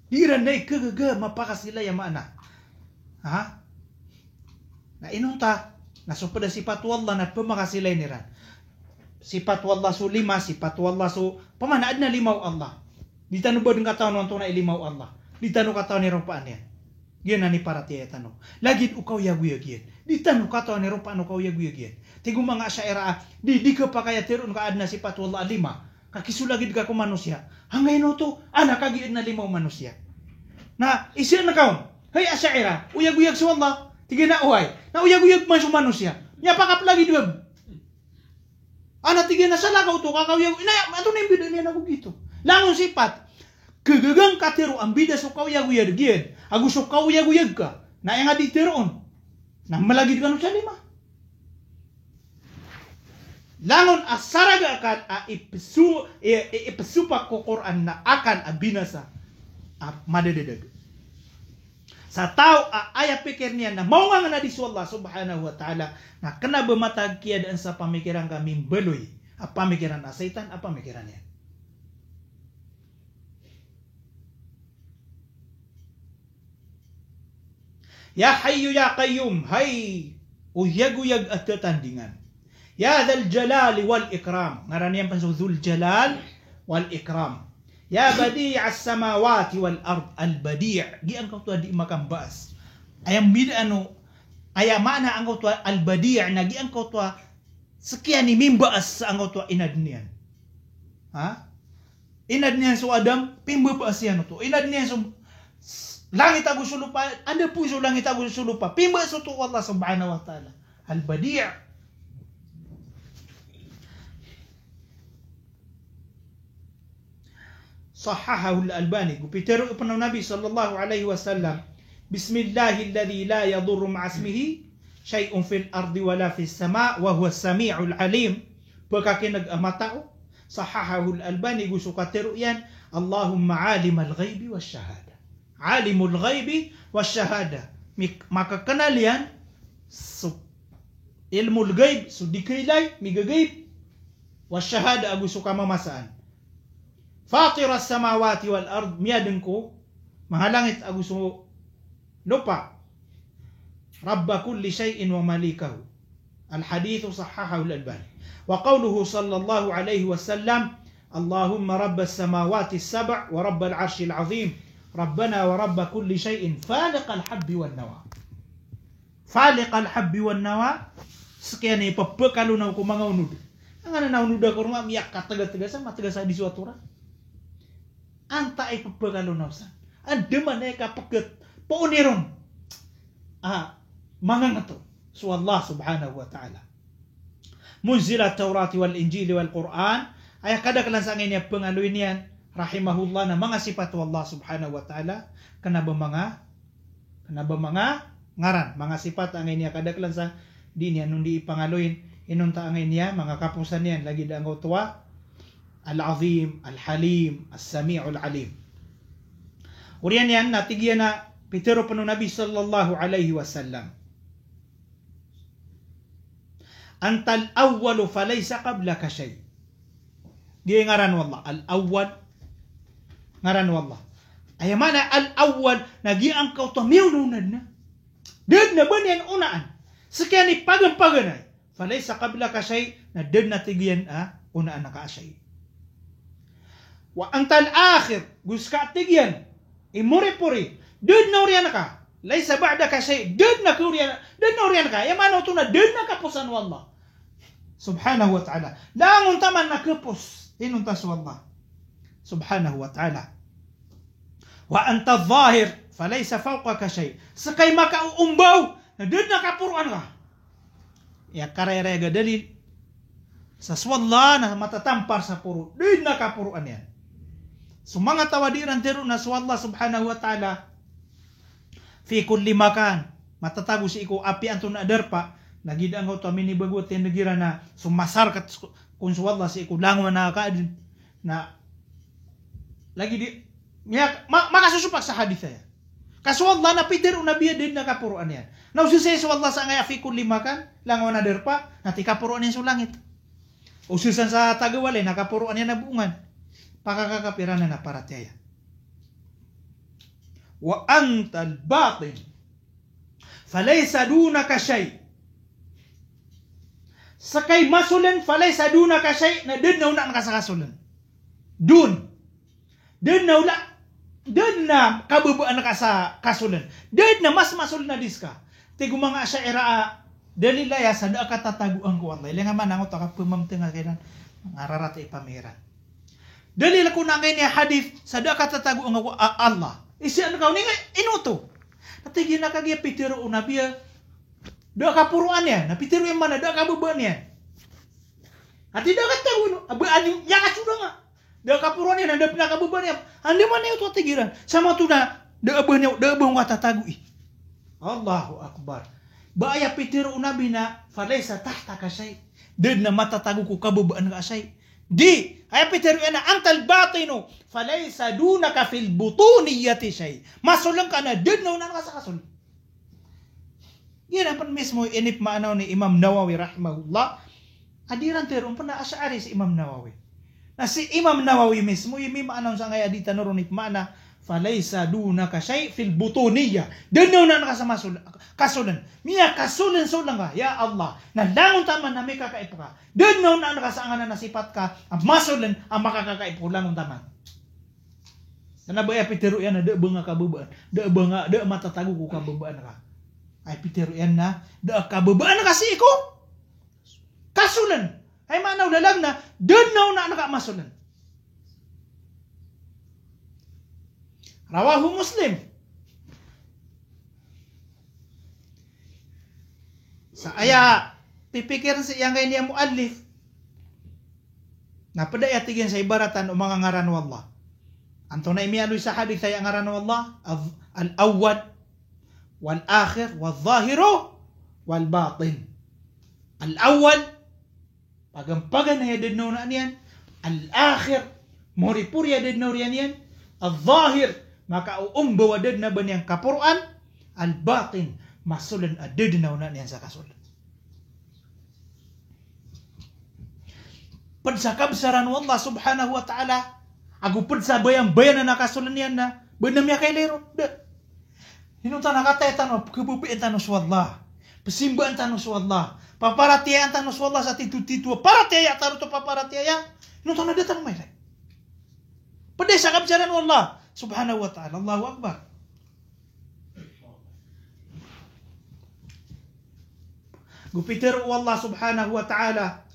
Diran dai kagaga mapakasila ya mana. Ha? Na inunta nasupada sifat Allah na pemakasila ni ran. Sifat Allah su 5, sifat Allah su pamana adna 5 Allah. Ditanu badung kataon nonton na 5 Allah. Ditanu kataon ni rumpaan yan. Gian ni para tiya tanu. Lagi ukaw yag-uyag yan. Ditanu kataon ni rumpaan ukaw yag-uyag yan. Tigum mga syaira di kapakaya tirun ka adna sifat Allah 5. Kakisulagid ka ko manusia. Hangay no to, anak kagiid na 5 manusia. Na, isya na kaon. Hai Asy'ariyah, uyag-uyag sa Allah. Tiga na uhay. Na uyag-uyag man sa manusia. Nya pakap lagi dua. Ana tiga na sala ka uto kakawiyag. Ina ato na bida niya ako gitu. Langon sifat. Kegegang katero ang bida so kawiyag-uyag giyan. Agus so kawiyag-uyag ka. Na yang adi teron. Na malagi ka no sa lima. Langon asaraga akan ipesupak ko Quran na akan abinasa madededeg. Sa tao ayah pikir niya na mau nga na di Allah subhanahu wa ta'ala na kena bermatag kiadaan sa pamikiran kami beloy. Apa pamikiran na setan, apa pamikiran niya. Ya Hayyu ya Qayyum, hay uyag-uyag at tatandingan. Ya Dzal Jalali wal Ikram. Ngaran yan pa Dzul Jalal wal Ikram. Ya Badi' as-samawati wal ard. Al-Badi'. Di ang kau di makam baas. Ayam bida ano. Ayam mana ang kau al-Badi' na di ang kau sekian ni mimbaas sa ang kau inad niyan. Ha? Inad niyan so Adam. Pimbaas yan to. Inad niyan so langit aku sulupa. Ada po so langit aku sulupa. Pimbaas to Allah subhanahu wa ta'ala. Al-Badi' صححه الألباني وبيترو ابن النبي صلى الله عليه وسلم بسم الله الذي لا يضر مع اسمه شيء في الأرض ولا في السماء وهو السميع العليم بكاكين أمتاو صححه الألباني وسكترو ين اللهم عالم الغيب والشهادة عالم الغيب والشهادة maka kenalian ilmu al-ghaib sudikilai miga ghaib wasyahada aku suka mamasaan Fatir as-samawati wal ard miyadengko mahalangit aguso lupa Rabba kulli shay'in wa malikahu al-hadithu sahhahahu al-Albani wa qawluhu sallallahu alayhi wa sallam Allahumma rabba as-samawati as-sab' wa rabba al-'arshi al-'azim Rabbana wa rabba kulli shay'in faliq al-habbi wan nawa faliq al-habbi wan nawa sekian ni pepekalu na ko mga unud ang ana unud ko ma miyak kataga-taga sa matagasa di suatu ra anta ay pagpagalo na usan. Ande man ay kapagat pauniron. Mga nga to. So Allah subhanahu wa ta'ala. Munzila Taurat wal Injil wal Quran. Ay kadakalan sa ngayon niya pangaluin niyan. Rahimahullah na mga sifat Allah subhanahu wa ta'ala. Kana ba mga ngaran. Mga sifat ang niya kadakalan sa di niya nung di ipangaluin. Inunta ang niya mga kapusan niyan. Lagi da ang tuwa. Al-Azim, Al-Halim, As-Sami'ul Alim. Uriyan yan, natigyan na pitero pa Nabi sallallahu alaihi wasallam. Antal awwalu falaysa qablaka shay. Di ngaran wallah, al-awwal ngaran wallah. Ay mana al-awwal nagi ang kau to miununad na. Ded na banyan unaan. Sekian ni pagan-pagan ay. Falaysa qablaka shay na ded na tigyan unaan na ka-shay. Wa antal akhir guska tigyan imuri-puri ded na uriyan ka laysa ba'daka shay ded na uriyan ka yamano to na ded na kapusan wallah subhanahu wa ta'ala langon taman na kapus inunta sa wallah subhanahu wa ta'ala wa anta adh-dhahir falaysa fawqaka shay sakay makauumbaw na ded na kapuruan ka ya karere ga dalil sa swalla na matatampar sa puro ded na kapuruan yan. So mga tawadiran tiro na sa Allah subhanahu wa ta'ala fi kulli makan matatago si iko api anto na adarpa nagid ang to mini bagot ten nagira na sumasar kat kun sa Allah si iko langon na kaadin na lagi di makasusupak sa hadith ya kaso Allah na pitero na biya din na kapuruan yan na ususay sa Allah sa ngaya fi kulli makan langon na adarpa nati kapuruan yan sa langit ususan sa tagawalay nakapuruan yan na buungan pakakakapiran na parataya. Wa antal batin falaysa dunaka shay. Sakay masulan falaysa dunaka shay na ded na una nakasakasulan. Dun. Ded na kabubaan na sa kasulan. Ded na mas masul na diska. Tigo mga Asy'ariyah dalilaya sa da katataguan ko Allah. Ilang man ang utak pumamteng kailan ngararat ipamiran. Dalil ko na ngayon hadith sa da katataguan ko Allah. Isi ano ka ni inuto. Ati gina kagia pitiru unabia. Da kapuruannya, na pitiru yang mana da kabebannya. Ati da katagun, abe ani ya sudah nga. Da kapuruannya na da pina kabebannya. Ande mana itu ati giran. Sama tu na da abahnya da abah ngata tagui. Allahu akbar. Baya pitiru unabina falaysa tahtaka shay. Dedna mata taguku kabebaan ka shay. Di ay pitiru ena antal batinu falaysa dunaka fil butuniyati shay. Masulang ka na dedna unan ka sa kasul. Yan ang mismo inip maanaw ni Imam Nawawi rahimahullah. Hadiran terong pun na Asy'ari si Imam Nawawi. Na si Imam Nawawi mismo yung maanaw sa ngay adita narunip mana falaysa dunaka shay fil butuniyah. Dedna unan ka sa kasulan. Miya kasulan sulang ka. Ya Allah. Nalangon taman na may kakaipo ka. Dedna unan ka sa anganan na sipat ka. Ang masulan ang makakakaipo langon taman. Sana ba pitiru yan na de'ba nga kababaan. De'ba matatago ko kababaan ka. Ay pitiru yan na de'a kababaan kasi iko. Kasulan. Ay manaw lalang na dedna unan ka masulan. Rawahu Muslim. Sa aya pipikir si yang kay niya muallif. Na pada tigin sa ibaratan o mga ngaran wallah. Anto na imialoy sa hadith ay ngaran wallah al-awwal wal akhir wal zahiru wal batin. Al-awwal pagampagan na yadid na niyan. Al-akhir moripuri yadid na niyan. Al-zahir maka umbawa na ba niyang kapuruan, al-batin, masulan adid na una niyan sa kasulan. Padsakabsaran wallah subhanahu wa ta'ala, agupad sa bayang-bayan na nakasulan niyan na, banam niya kay lero, hinunta nakatetan o, kububiin tanos wallah, pasimbaan tanos wallah, paparatiyaan tanos wallah sa titu-titu, paratiyaya, taruto paparatiyaya, hinunta na datan may lay. Padsakabsaran wallah, subhanahu wa ta'ala. Allahu akbar. Gupitiru Allah subhanahu wa ta'ala.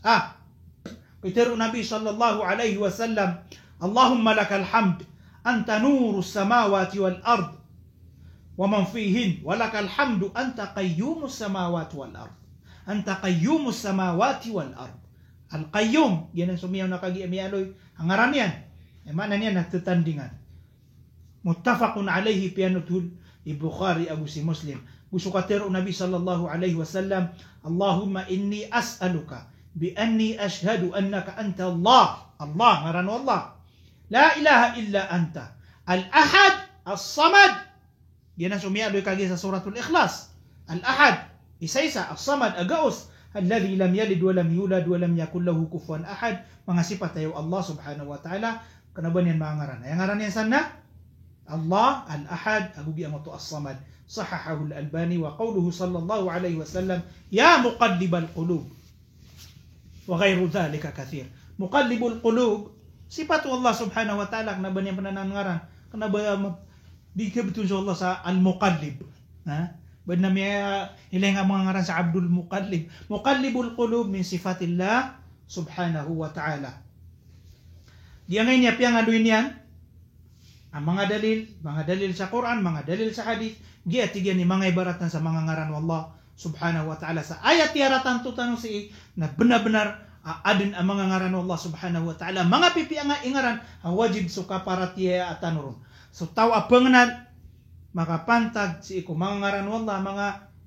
Pitiru Nabi sallallahu alaihi wasallam. Allahumma lakal hamd. Anta nuru samawati wal ard. Wa man fihin. Wa lakal hamdu. Anta qayyumus samawati wal ard. Anta qayyumus samawati wal ard. Al-qayyum. Yan ang sumiyaw na kagi-amiyaloy. Ang ngaran yan. Mana niya natatandingan. Muttafaqun alaihi pianutul Bukhari Abu si Muslim. Busukatiru Nabi sallallahu alaihi wasallam, Allahumma inni as'aluka bi anni ashhadu annaka anta Allah. Allah ngaran Allah. La ilaha illa anta. Al-ahad, as-samad. Yan ang sumialoy kagi sa suratul Ikhlas. Al-ahad, isa-isa, as-samad, agaos. Alladhi lam yalid wa lam yulad wa lam yakul lahu kufuwan ahad. Mga sifat tayo Allah subhanahu wa ta'ala. Kanaban yan mga ngaran. Ay ngaran yan sana? Allah al-ahad agugi ang ito as-samad. Sahahahu al-Albani wa qawluhu sallallahu alaihi wasallam ya muqallibal qulub wa ghayru dhalika kathir. Muqallibul qulub sifat Allah subhanahu wa ta'ala kana ba niya pananangaran kana ba di ka betul sa Allah sa al-muqallib ha ba na miya ilay nga mga ngaran sa Abdul Muqallib. Muqallibul qulub min sifatillah subhanahu wa ta'ala. Diyan niya piyang aduin yan ang mga dalil sa Quran, mga dalil sa hadith, giatigan ni mga ibaratan sa mga ngaran wallah subhanahu wa ta'ala. Sa ayat tiaratan to tanong si na benar-benar adin ang mga ngaran wallah subhanahu wa ta'ala. Mga pipi ang ingaran, ang wajib suka para tiya at tanurun. So tawa pengenal, makapantag si iku mga ngaran wallah, mga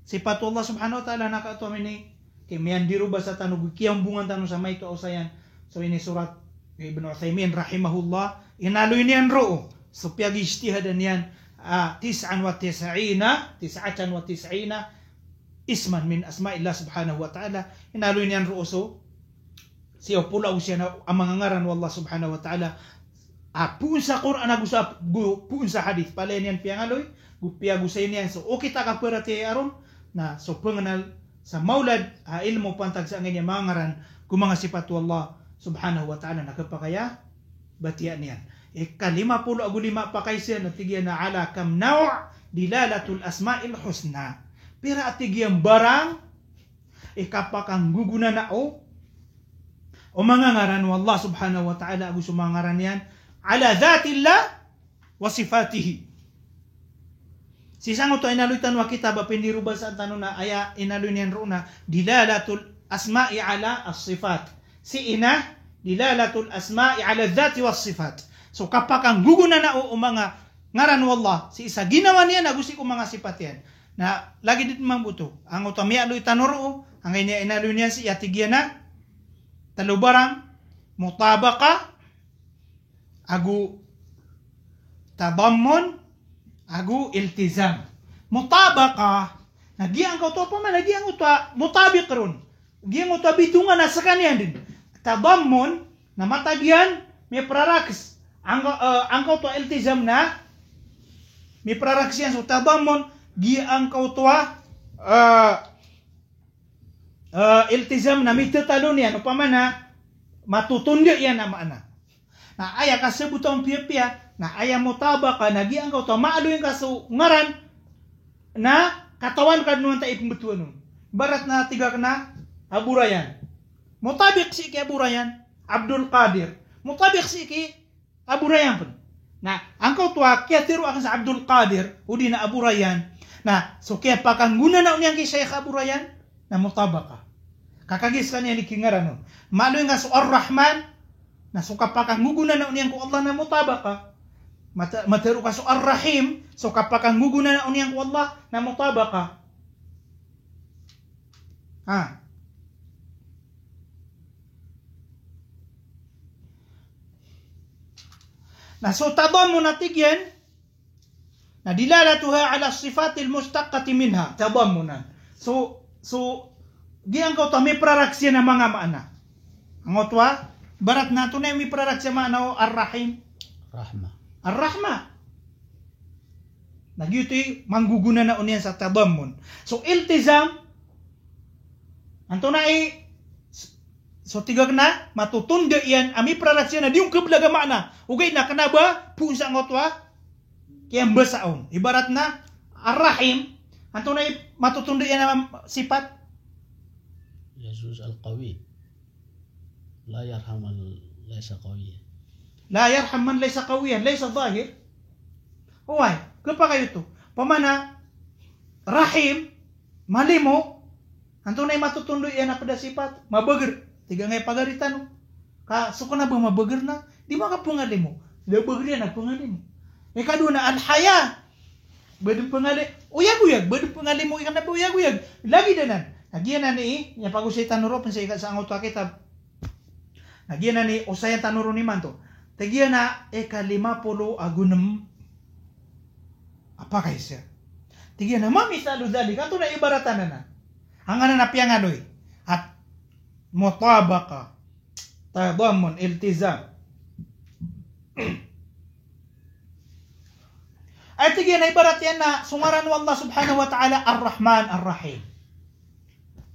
sifat wallah subhanahu wa ta'ala nakatuwa ini, kimiyan diruba sa tanong, kiyambungan tanong sa may kausayan. So ini surat Ibn Uthaymin rahimahullah, inaloy niyan ro'o. So piyagi ijtihadan yan 99 isman min asma'illah subhanahu wa ta'ala. Inaloy niyan ruuso siya pulaw siya na ang mga ngaran wallah subhanahu wa ta'ala puun sa Quran agusap puun sa hadith palayan yan piyangaloy piyagusay niyan. So o kita kapura tiya aron na so pengenal sa maulad ilmu pantag sa angin mga ngaran kung mga sifat wallah subhanahu wa ta'ala nakapakaya batiya niyan. Ika-50 pa kay siya natigyan na ala kam naw' dilalatul asma'il husna. Pira atigyan barang ikapakang guguna na o mga ngaran wallah subhanahu wa ta'ala agus mga ngaran yan ala dhatillah wa sifatihi. Si sango to inaluitan wa kitab pindirubah sa tanuna aya inalunian runa dilalatul asma'i ala as-sifat. Si ina dilalatul asma'i ala dzati was sifat. So kapag ang guguna na o mga ngaran wallah si isa ginawa niya na gusto ko mga sifat yan. Na lagi dit mambuto. Ang utami aluitan ro ang inalunia si yatigyan na talubarang mutabaka agu tadammun agu iltizam. Mutabaka nagiang ko to pa man nagiang to mutabiq ron. Giang to bitungan na sa kanya din. Tadammun na matagyan may praraks. Ang ko to iltizam na may praraks yan so tadammun giang ko to iltizam na may tatalon yan upaman na matutundi yan na maana. Na aya kasebut ang pia-pia na aya mutabaka na giang ko to maalo yung kaso ngaran na katawan ka nuan ta ipembetuan nun. Barat na tiga na Abu Rayyan. Mutabik si ki Abu Rayyan Abdul Qadir. Mutabik si ki Abu Rayyan pun. Nah, angkau tua kia tiru akan sa Abdul Qadir udi na Abu Rayyan. Nah, so kia pakan guna na unyang ki Syekh Abu Rayyan na mutabaka. Kakagis kan yang dikingaran nun. Malu nga so Ar-Rahman na so kapakan guguna na unyang ko Allah na mutabaka. Materu ka so Ar-Rahim so kapakan guguna na unyang ko Allah na mutabaka. Ha. Nah, so tadammun natigyan na dilalatuha ala sifatil mustaqqati minha tadammunan. So giang ko to may praraksya na mga maana. Ang otwa barat nato na may praraksya maana Ar-Rahim. Rahma. Ar-Rahma. Nagyuti mangguguna na uniyan sa tadammun. So iltizam anto na so tigag na matutundo yan ami praraksya na diung keblaga makna ugay na kanaba pusa ngotwa kaya basaon ibarat na Ar-Rahim anto na matutundo yan ang sifat Yesus al-Qawi la yarham man laysa qawiyan. La yarham man laysa qawiyan laysa zahir. Huway kapa kayo to pamana Rahim malimo anto na matutundo yan ang pada sifat mabager tiga ngay pagaritan ka suko na ba mabager na di ba ka pungali mo da bager na pungali mo kadua na al-haya bedeng pungali uyag bedeng pungali mo ikan na uyag lagi danan nagian na ni nya pagusay tanuro pen sa sa angot kitab nagian na ni usayan tanuro ni manto tagian na 50 agunem apa kay siya tigian na mamisalo dali kanto na ibaratan na hangana na piangaloy at mutabaka tadammun iltizam ay tigyan na ibarat yan na sungaran wa Allah subhanahu wa ta'ala Ar-Rahman Ar-Rahim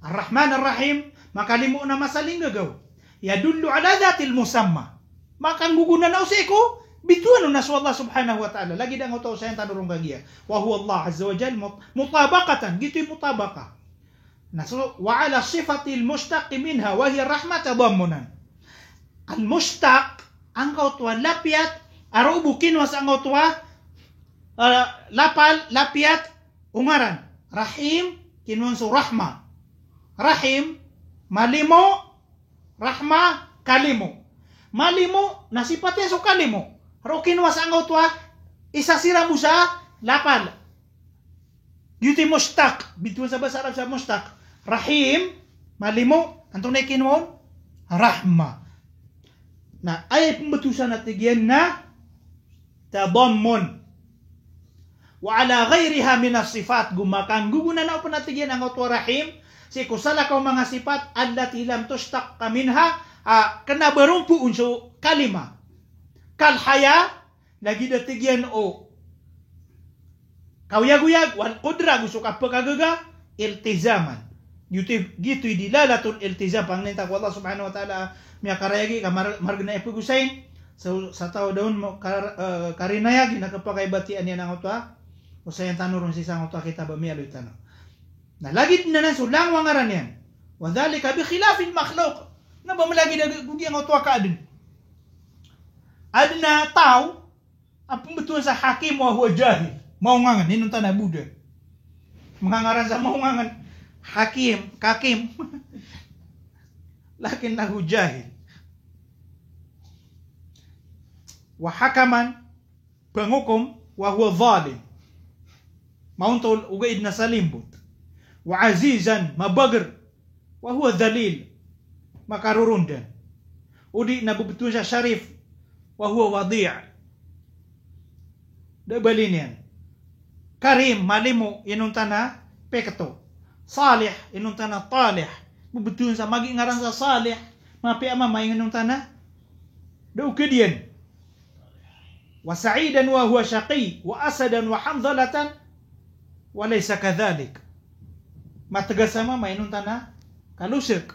Ar-Rahman Ar-Rahim makalimu na masaling gagaw yadullu ala dhatil musamma makang guguna na usiko bituan na sa Allah subhanahu wa ta'ala lagi dang utaw sa yan tanurong gagiya wa huwa Allah azza wa jal mutabakatan gitu yung mutabaka wa ala sifatil mustaq minha wa hiya rahmat tadammunan. Al mustaq angkau tua lapiat arubukin was angkau tua lapal lapiat ungaran rahim kinun su rahma. Rahim malimo rahma kalimo. Malimo na sifatnya su kalimo. Rokin was angkau tua isa sira musa lapal. Yuti mustaq bituan sa bahasa Arab sa mustaq. Rahim malimo antong na kinwon rahma. Na ay pembetusan natigyan na tadammun wa ala ghairiha min as-sifat gumakan guguna na upan natigyan ang otwa rahim si kusala ka mga sifat allati lam tushtaq minha kana barumpu unso kalima kal haya lagi natigyan o kawyag-uyag wal qudra gusto ka pagagaga iltizaman gitu dilalatul iltizam pangnita ko Allah subhanahu wa ta'ala miya karayagi ka margna ipugusain sa tao daun mo karinayagi nakapakaibatian yan ang utwa usayan tanurong sisang utwa kita ba miya luitano na lagit na sulang wangaran yan wa dhalika bi khilafil makhluq na ba malagi na gugi ang utwa ka adun adna tao ang pembetulan sa hakim wa huwa jahil maungangan inun tanah Buddha. Mengangaran sa maungangan hakim, kakim. Lakinnahu jahil. Wa hakaman penghukum wa huwa zalim. Mauntol ugaid na salimbut. Wa azizan mabagar wa huwa dhalil. Makarurundan. Udi na bebetul siya syarif wa huwa wadi'. Dabalinian. Karim malimu inun tanah pekato. Salih inun tanah talih. Bebetul sa magi ngaran sa salih. Mapi ama may inun tanah. Da ukedian. Wa sa'idan wa huwa syaqi wa asadan wa hamdalatan wa laysa kadzalik. Matagasama mainun tanah kalusik.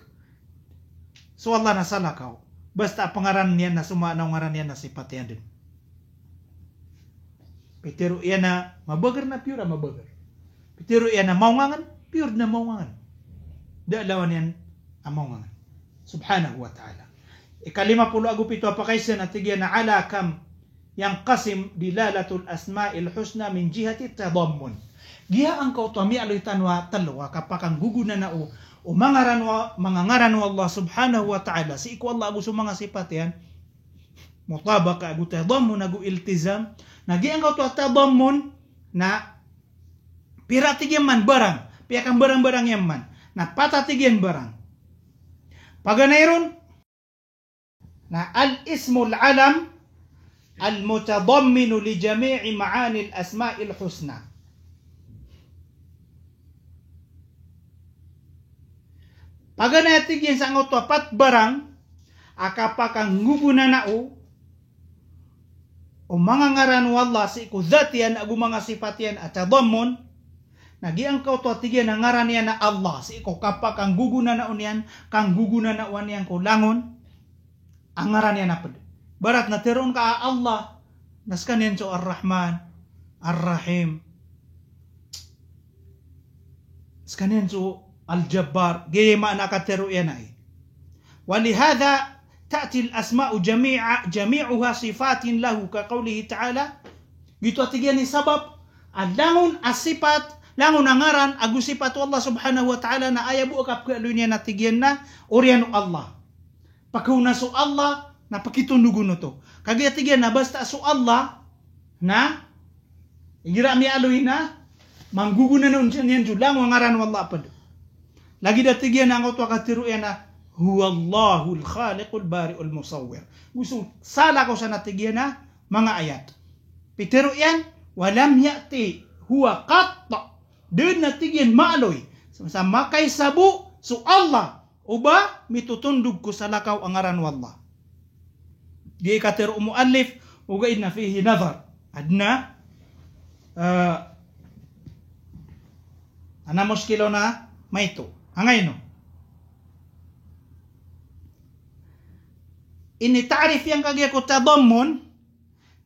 So Allah na salah kau. Basta pangaran niya na suma na ngaran niya na sifat yan din. Pitero yan na mabagar na pure mabagar. Pitero yan na maungangan pure na maungangan. Dalawan yan ang maungangan. Subhanahu wa ta'ala. Ikalima pulo agupito apakaysa na tigyan na ala kam yang qasim dilalatul asma'il husna min jihati tadammun. Giya ang kautami aluitan wa talwa kapakang guguna na o mangangaran wa Allah subhanahu wa ta'ala si iku Allah agu sumanga sifat yan mutabaka agu tadammun agu iltizam na giya ang kautu tadammun na piratigyan man barang piakang barang-barang yaman na patatigyan barang paganayron na al-ismul alam al-mutadamminu li jami'i ma'ani al-asma'il husna. Paganayatig yan sa angot wapat barang, akapakang ngubuna na o mga ngaran wallah si ikudatian agu mga sifatian at tadammun, nagiang kautuatigyan ang ngaran niya na Allah, si iko kapakang guguna na unian, kang guguna na unian ko langon, ang ngaran niya na pwede. Barat na teron ka Allah, naskanin so Ar-Rahman, Ar-Rahim, naskanin so Al-Jabbar, gayma na katero yan ay. Walihada, ta'ti al-asma'u jami'uha sifatin lahu, kakaulihi ta'ala, gito atigyan ni sabab, langon asipat, langon angaran, agusifat Allah subhanahu wa ta'ala na ayabu akap kaluin niya natigyan na, oriano Allah. Pagkuna so Allah, napakitundugun to. Kagatigyan na basta so Allah na igira mi aluin na mangguguna na unyan julang wangaran wallah pad. Lagi datigyan na ang auto katiru na huwallahul khaliqul bari'ul musawwir. Gusto sala ko sa natigyan na mga ayat. Pitero yan walam ya'ti huwa qatta. Din natigyan maaloy sa makay sabu so Allah uba mitutundog ko sa lakaw ang ngaran wallah. Di kater umuallif ugaid na fihi nazar adna ana muskilo na maito hangay no ini ta'rif yang kagya ko tadammun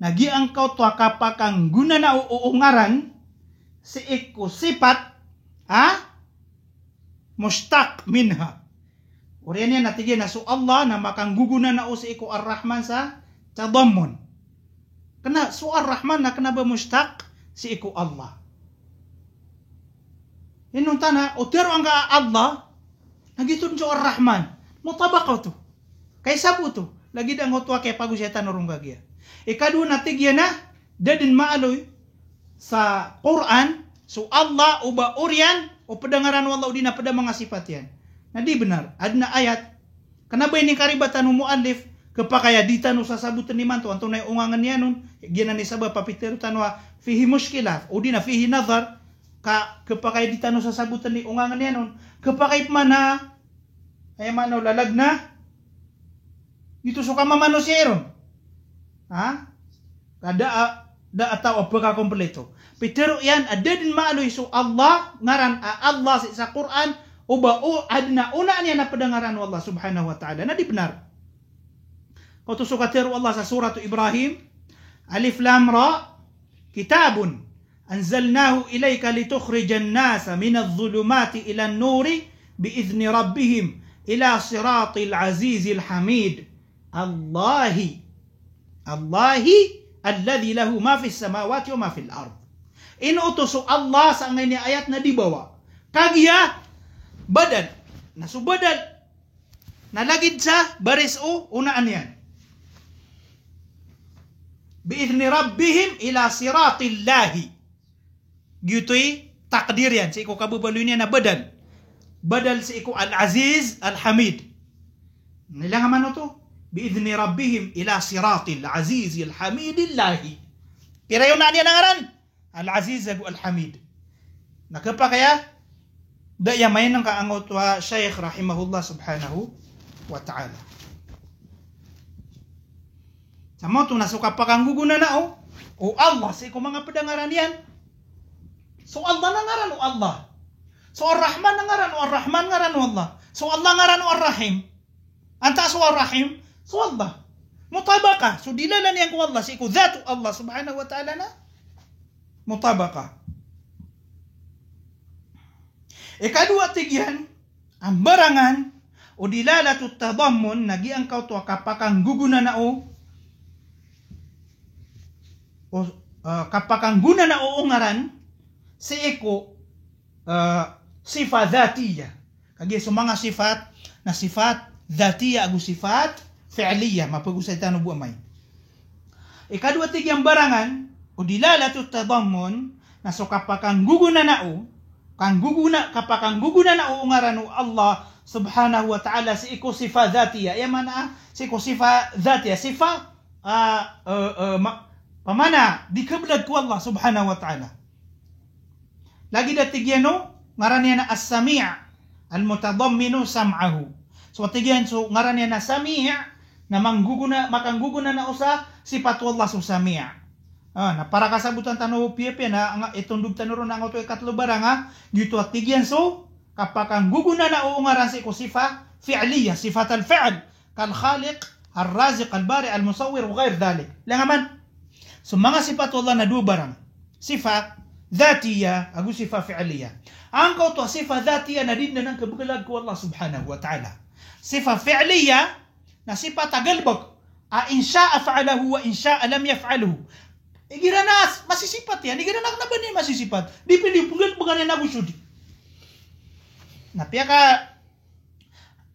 nagi ang kau to kapakang guna na uungaran si iku sifat mustaq minha. Oriyan yan natigyan na so Allah na makangguguna na o si iku Ar-Rahman sa tadammun. Kana so Ar-Rahman na kana ba mustaq si iku Allah. Inun tana o tero ang Allah nagitun so Ar-Rahman. Mutabakaw to. Kaysa po to. Lagi dang hotwa kay pagusyatan norong gagya. Ikadua natigyan na dadin maaloy sa Quran so Allah uba oriyan o padangaran wallah di na pada mga sifat yan. Na di benar. Adna ayat. Kenapa ini karibatan mu'allif. Kepakaya ditanu sa sabutan ni manto. Anto na ungangan niya nun. Gina ni sabab papiteru tanwa. Fihi muskilah. O di na fihi nazar. Kepakaya ditanu sa sabutan ni ungangan niya nun. Kepakaya mana. Ay manaw lalag na. Ito suka mamanusya ron. Da ataw apaka kompleto. Pitero yan. Ada din maaloy so Allah. Ngaran Allah sa Quran. Uba adna una niya na padangaran Allah subhanahu wa ta'ala na di benar. Kau tu sukatiru Allah sa surah Ibrahim Alif Lam Ra kitabun anzalnahu ilayka litukhrijan nasa minadh-dhulumati ila an-nuri biizni rabbihim ila siratil azizil hamid Allahi alladhi lahu ma fis samawati wa ma fil ard Inuutos Allah sa ngayon ayat na dibawa. Kagiya badan. Nasu badan. Nalagid sa baris o unaan yan. Biizni rabbihim ila siratillahi. Gito'y takdir yan. Sa iko kabubaloy niya na badal. Badal sa iko al-aziz al-hamid. Nilang man ito. Biizni rabbihim ila siratil aziz al-hamidillahi. Pero yun na niya nangaran. Al-aziz al-hamid. Nakapa kaya? Daya may nang kaangot wa Shaykh rahimahullah subhanahu wa ta'ala. Sama ito nasuka pa kang guguna na o Allah sa iko mga padangaran yan. So Allah nangaran o Allah. So Ar-Rahman nangaran o Ar-Rahman ngaran o Allah. So Allah ngaran o Ar-Rahim. Anta so Ar-Rahim. So Allah. Mutabaka. So dilala niyan ko Allah. Sa iko dhatu Allah subhanahu wa ta'ala na. Mutabaka. Ikadua tigyan, ang barangan o dilalatu tadammun nagiang kau to kapakang guguna na o kapakang guna na o ngaran si eko sifat dhatiya. Kagi so mga sifat na sifat dhatiya agu sifat fi'liya mapag-usay tanong buamay. Ikadua tigyang barangan o dilalatu tadammun na so kapakang guguna na o kapakang guguna na o ngaran o Allah subhanahu wa ta'ala si iko sifat dhatiya. Mana si iko sifat dhatiya sifat pamana dikablag ko Allah subhanahu wa ta'ala. Lagi datigyan ngaran niya na as-sami' al-mutadamminu sam'ahu. So tigyan so ngaran niya na sami' na makangguguna na usa sifat Allah so sami'. Na para kasabutan tanu piye na itundog tanuron ang auto ikatlo barang dito at tigyan so kapakang guguna na o ngaran si ko sifa fi'liya sifat al-fi'l kal khaliq al-raziq al-bari al-musawwir wa ghair dhalik. Langaman so mga sifat Allah na dua barang. Sifat dhatiya agu sifat fi'liya. Ang to sifat dhatiya na din na nang kabugalag ko Allah subhanahu wa ta'ala. Sifat fi'liya na sifat tagalbog. In sha'a fa'alahu wa in sha'a lam yaf'aluhu. Igiranas masisipat yan. Igiranak na ba niya masisipat? Di pinipugal pa ganyan na gusud. Napiya ka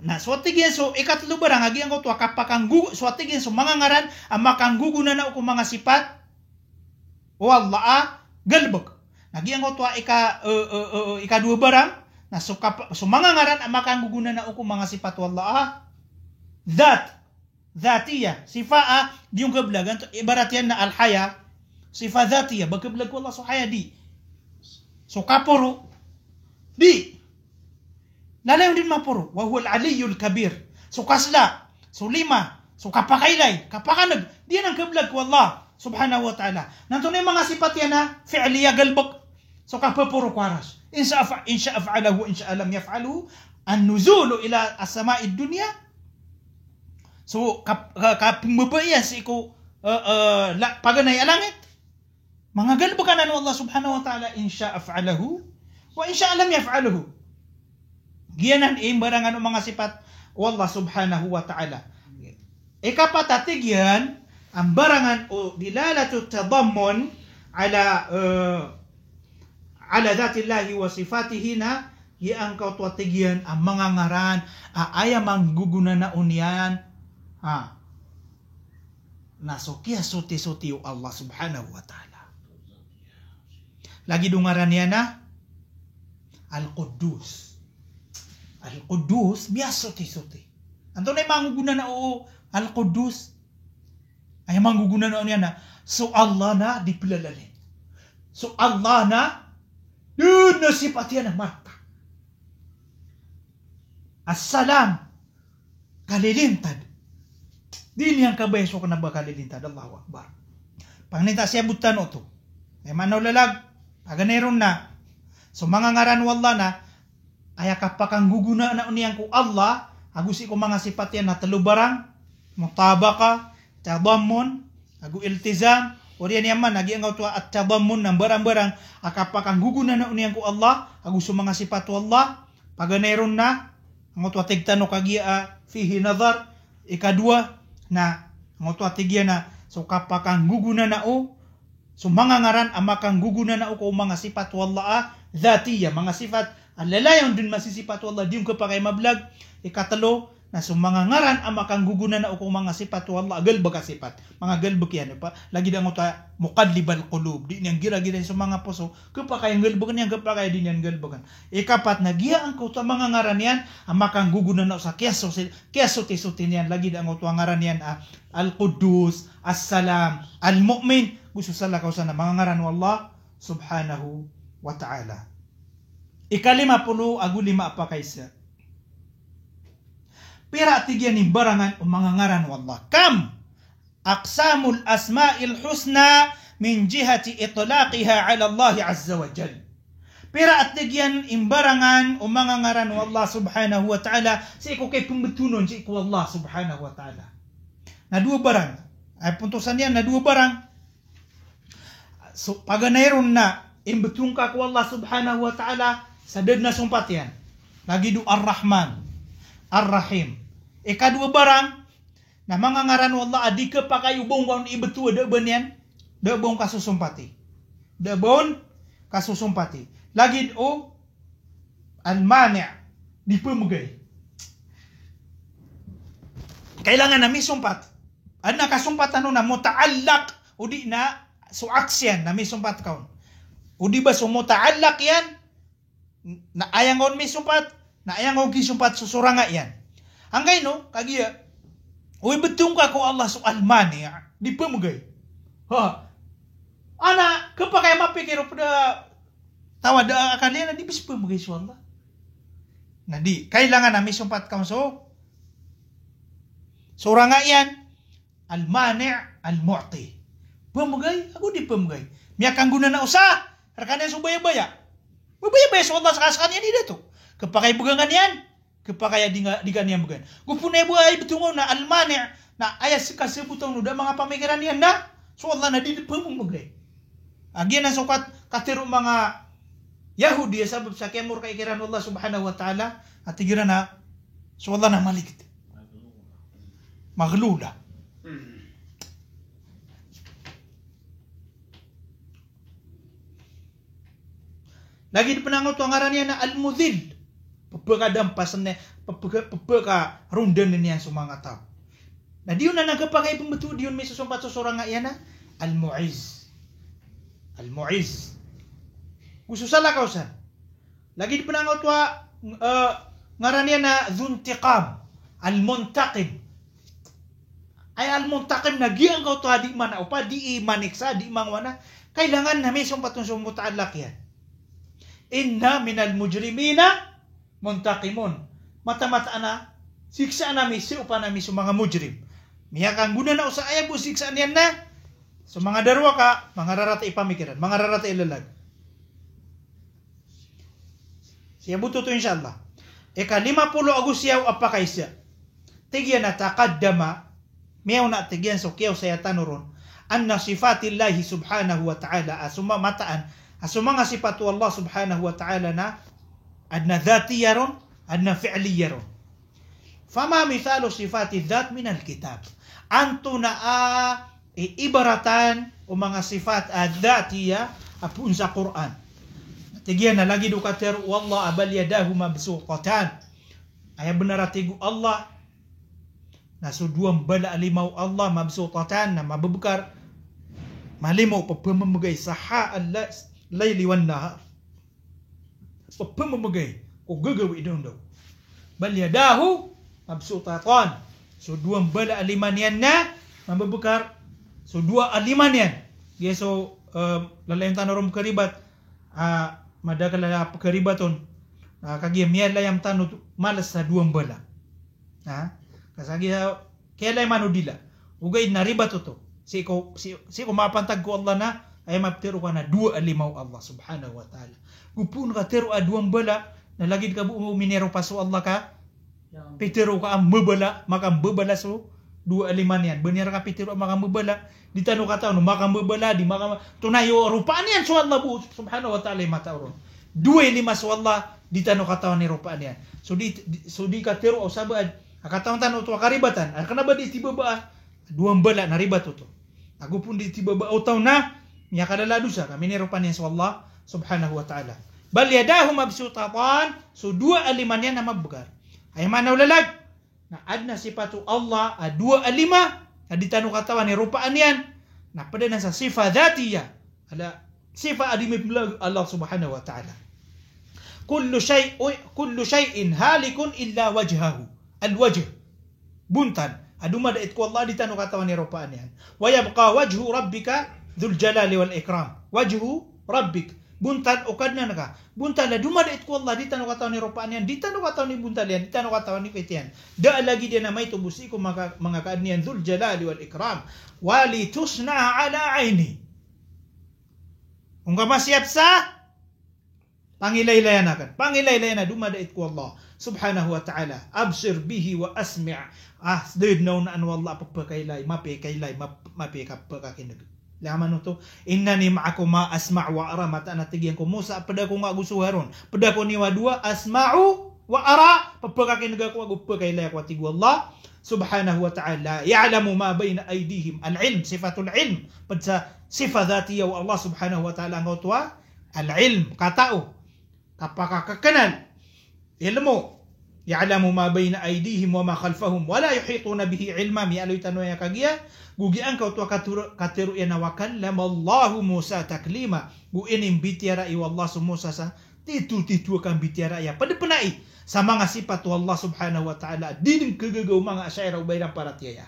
na swatigyan so ikatlo barang agi ang to kapakang swatigyan so mga ngaran ang makangguguna na ko mga sipat o Allah galbog nagi ang to ikadua barang na so mga ngaran ang makangguguna na ko mga sipat wallah dhatiya sifa di yung kablagan ibarat yan na al-haya sifa dhatiya bagkablag ko Allah so haya di so kapuro di nalayon din mapuro wa huwa al-aliyyul kabir so kasla so lima so kapakailay kapakanag diyan ang kablag ko Allah subhanahu wa ta'ala nanto na mga sifat yan na fi'liya galbog so kapapuro kwaras in sha'a fa'alahu in sha'a lam yaf'aluhu an-nuzulu ila as-sama'id dunya so kapumabaya si ko paganay alangit mga galbog kanan Allah subhanahu wa ta'ala in sha'a fa'alahu wa in sha'a lam yaf'aluhu. Giyanan barangan ng mga sifat wallah subhanahu wa ta'ala. Ikapatatigyan ang barangan o dilalatu tadammun ala dhatillahi wa sifatihi na yang kau tuatigyan ang mga ngaran aya mangguguna na unyan nasukiya suti-suti Allah subhanahu wa ta'ala. Lagi dungaran niya na Al-Quddus. Al-Quddus, biasa suti-suti. Anto na mangguguna na Al-Quddus. Ay mangguguna na niya na. So Allah na dipilalali. So Allah na yun na sifat yan ang mata. As-salam kalilintad. Di niyang kabeso ka na ba kalilintad. Allahu Akbar. Panginita siya butan o to. Ay manaw lalag. Aganeron na. So mga ngaran wallah na ay kapakang guguna na uniyang ko Allah, agusi ko mga sifat yan na talubarang, mutabaka, tadammun, agu iltizam, o riyan yaman, nagiang to at tadammun ng barang-barang, kapakang guguna na uniyang ko Allah, aguso mga sifat wallah, paganayron na, ang to tigtano kagia fihi nazar, ikadua, na, ang to tigya na, so kapakang guguna na So mga ngaran amakang gugunan na uko mga sifat wallah dhatiya, mga sifat alalayon din masisifat wallah di yung kapakay mablag. Ikatalo na so mga ngaran amakang gugunan na uko mga sifat wallah galba ka sifat. Mga galba yan pa lagi da mo ta muqallibal qulub. Di niyang gira-gira sa mga puso kapakay galbagan yang kapakay din yan galbagan. Ikapat na giyaan ko ta mga ngaran yan amakang gugunan na sa keso sutin yan lagi da mo ta ngaran yan al-Quddus, as-Salam, al-Mu'min. Gusto sala ka sana mga ngaran wallah subhanahu wa ta'ala. Ikalima pulo agu lima apa kaysa. Pira tigyan ni barangan o mga ngaran wallah. Kam aqsamul asma'il husna min jihati itlaqiha ala Allah azza wa jal. Pira tigyan imbarangan o mga ngaran wallah subhanahu wa ta'ala. Sa iko kay pumbetunon sa iko wallah subhanahu wa ta'ala. Na dua barang. Ay puntusan yan na dua barang. So paganayron na imbetung ka ko Allah subhanahu wa ta'ala sa dad na sumpat yan. Lagi do ar-Rahman, ar-Rahim. Ikadua barang na mga ngaran wallah adi ka pa kayo bong kung ibetu da ban yan. Da bong kasusumpati. Da bon kasusumpati. Lagi o al-Mani' di pemegay. Kailangan na may sumpat. At nakasumpat na muta'allaq o di na so aksyan na may sumpat kaon. O di ba so muta'allaq yan na ayang on may sumpat na ayang on kisumpat susuranga yan. Hanggang no kagiya uy betong ka ko Allah so al-Mani' di pemegay. Ha. Ana kapakay mapikir pada tawa da kalian na di bis pemegay so Allah. Na di kailangan na may sumpat kaon so suranga yan. Al-Mani' al-Mu'ti. Pemegay, aku di pemegay. Miakang guna na usa. Rekannya subaya-baya. Baya-baya so Allah sakasakanya di dito. Kepakai begangan yan. Kepakai di kanian began. Gupunay buhay betungo na al-Mani' na ayat sekasebutong nuda mga pamikiran yan na. So Allah na di pemegay. Agian na sukat katiro mga Yahudi sabab sa kemur kaikiran Allah subhanahu wa ta'ala. At tigiran na so Allah na malikit. Maglula. Lagi di penangot ngaran niya na al-Mudhil. Pagkadampasan niya, pagka rundan niya sa mga tao. Na diyon na nagkapakay pembetu, diyon may susumpat susurang nga yan na al-Mu'iz. Al-Mu'iz. Ususala kausan. Lagi di penangot ngaran niya na Dzuntiqam. Al-Muntaqim. Ay al-Muntaqim na giyang kau to di mana upa di maniksa di mangwana kailangan na may sumpatun sumutaalak yan. Inna minal mujrimina muntaqimun. Mata-mata na siksa na may siupa na may mga mujrim. Miyakang guna na usa ayaw po siksaan yan na. So mga darwa ka, mga rarata ipamikiran, mga rarata ilalag. Siya buto to inshallah. Ika 50 Agusyaw apakay siya. Tigyan na taqaddama miyaw na tigyan so kiyaw saya tanuron anna sifatillahi subhanahu wa ta'ala asuma mataan asuma nga sifatu Allah subhanahu wa ta'ala na adna dhatiyaron adna fi'liyaron. Fama mithalu sifati dhat min al-kitab. Anto na ibaratan o mga sifat dhatiya apun sa Quran. Tigyan na lagi dukater wallah abal yadahu mabsuqatan. Ay benar tigu Allah na suduang bala alimaw Allah mabsutatan na mabubukar malimaw papamamagay saha al-layli wan nahar. Papamamagay o gagawi doon daw. Bal yadahu mabsutatan. Suduang bala aliman yan na mabubukar. Sudua aliman yan. Kaya so lalayang tanarom karibat madagala karibaton kagiyam layam tanut malas sa duang bala. Ha? Kasagi kaya mano dila. Ugay na riba to. Si ko mapantag ko Allah na ay maptero ka na 2 alimaw Allah subhanahu wa ta'ala. Gupun ka tero a 2 bala na lagid ka buo minero pa so Allah ka. Pitero ka ang mabala, makang babala so 2 aliman yan. Bener ka pitero makang mabala. Di tanong ka tao no makang mabala di makang tunayo rupaan yan so Allah bu subhanahu wa ta'ala matauron. 2 lima so Allah di tanong ka tao ni rupaan yan. So di ka tero o sabad akatawan tan uto karibatan. Kana ba di tiba ba 2 bala na ribat to. Ako pun di tiba ba utaw na Miya kadala dusa kami ni rupan niya sa Allah subhanahu wa ta'ala. Bal yadahu mabsutatan, so dua aliman niya na mabgar. Ay manaw lalag, na adna sipatu Allah, dua alima, adi tanu katawan ni rupaan yan, na pada na sa sifa dhatiya, ala sifa adimiblag Allah subhanahu wa ta'ala. Kullu shay'in halikun illa wajhahu, al-wajh, buntan, aduma dait ko Allah, adi tanu katawan ni rupaan yan. Wa yabqa wajhu rabbika Dhul Jalali wal Ikram. Wajhu Rabbik. Buntan ukadna naka. Buntan la duma dait ko Allah di tanu katawan ni rupaan yan. Di tanu katawan ni buntan yan. Di tanu katawan ni petian. Da lagi dia namay tubusi ko mga kaadnian Dhul Jalali wal Ikram. Wali tusna ala aini. Kung ka masyap sa pangilay-layan akan. Pangilay-layan na duma dait ko Allah subhanahu wa ta'ala. Absir bihi wa asmi'. Did know na anu Allah papakailay. Mapikailay. Mapikapakinag. Laman to innani ma'akuma asma' wa ara mata natigyan ko Musa pada ko nga gusuharon pada ko ni wadua asma'u wa ara papakakin naga ko agupakay la ko tigu Allah subhanahu wa ta'ala ya'lamu ma bayna aydihim al-ilm sifatul ilm padsa sifat dhatiya wa Allah subhanahu wa ta'ala ngotwa al-ilm katao kapakakanal ilmu ya'lamu ma bayna aydihim wa ma khalfahum wa la yuhituna bihi ilma mi aloy tanoya kagiya gugi angkau tu katiru ya nawakallama Allahu Musa taklima gu inim bitiara i wallah Musa sa titu kan bitiara ya pada penai sama ngasipat Allah subhanahu wa ta'ala dinin kegagaw mga asyaira ubayran para tiya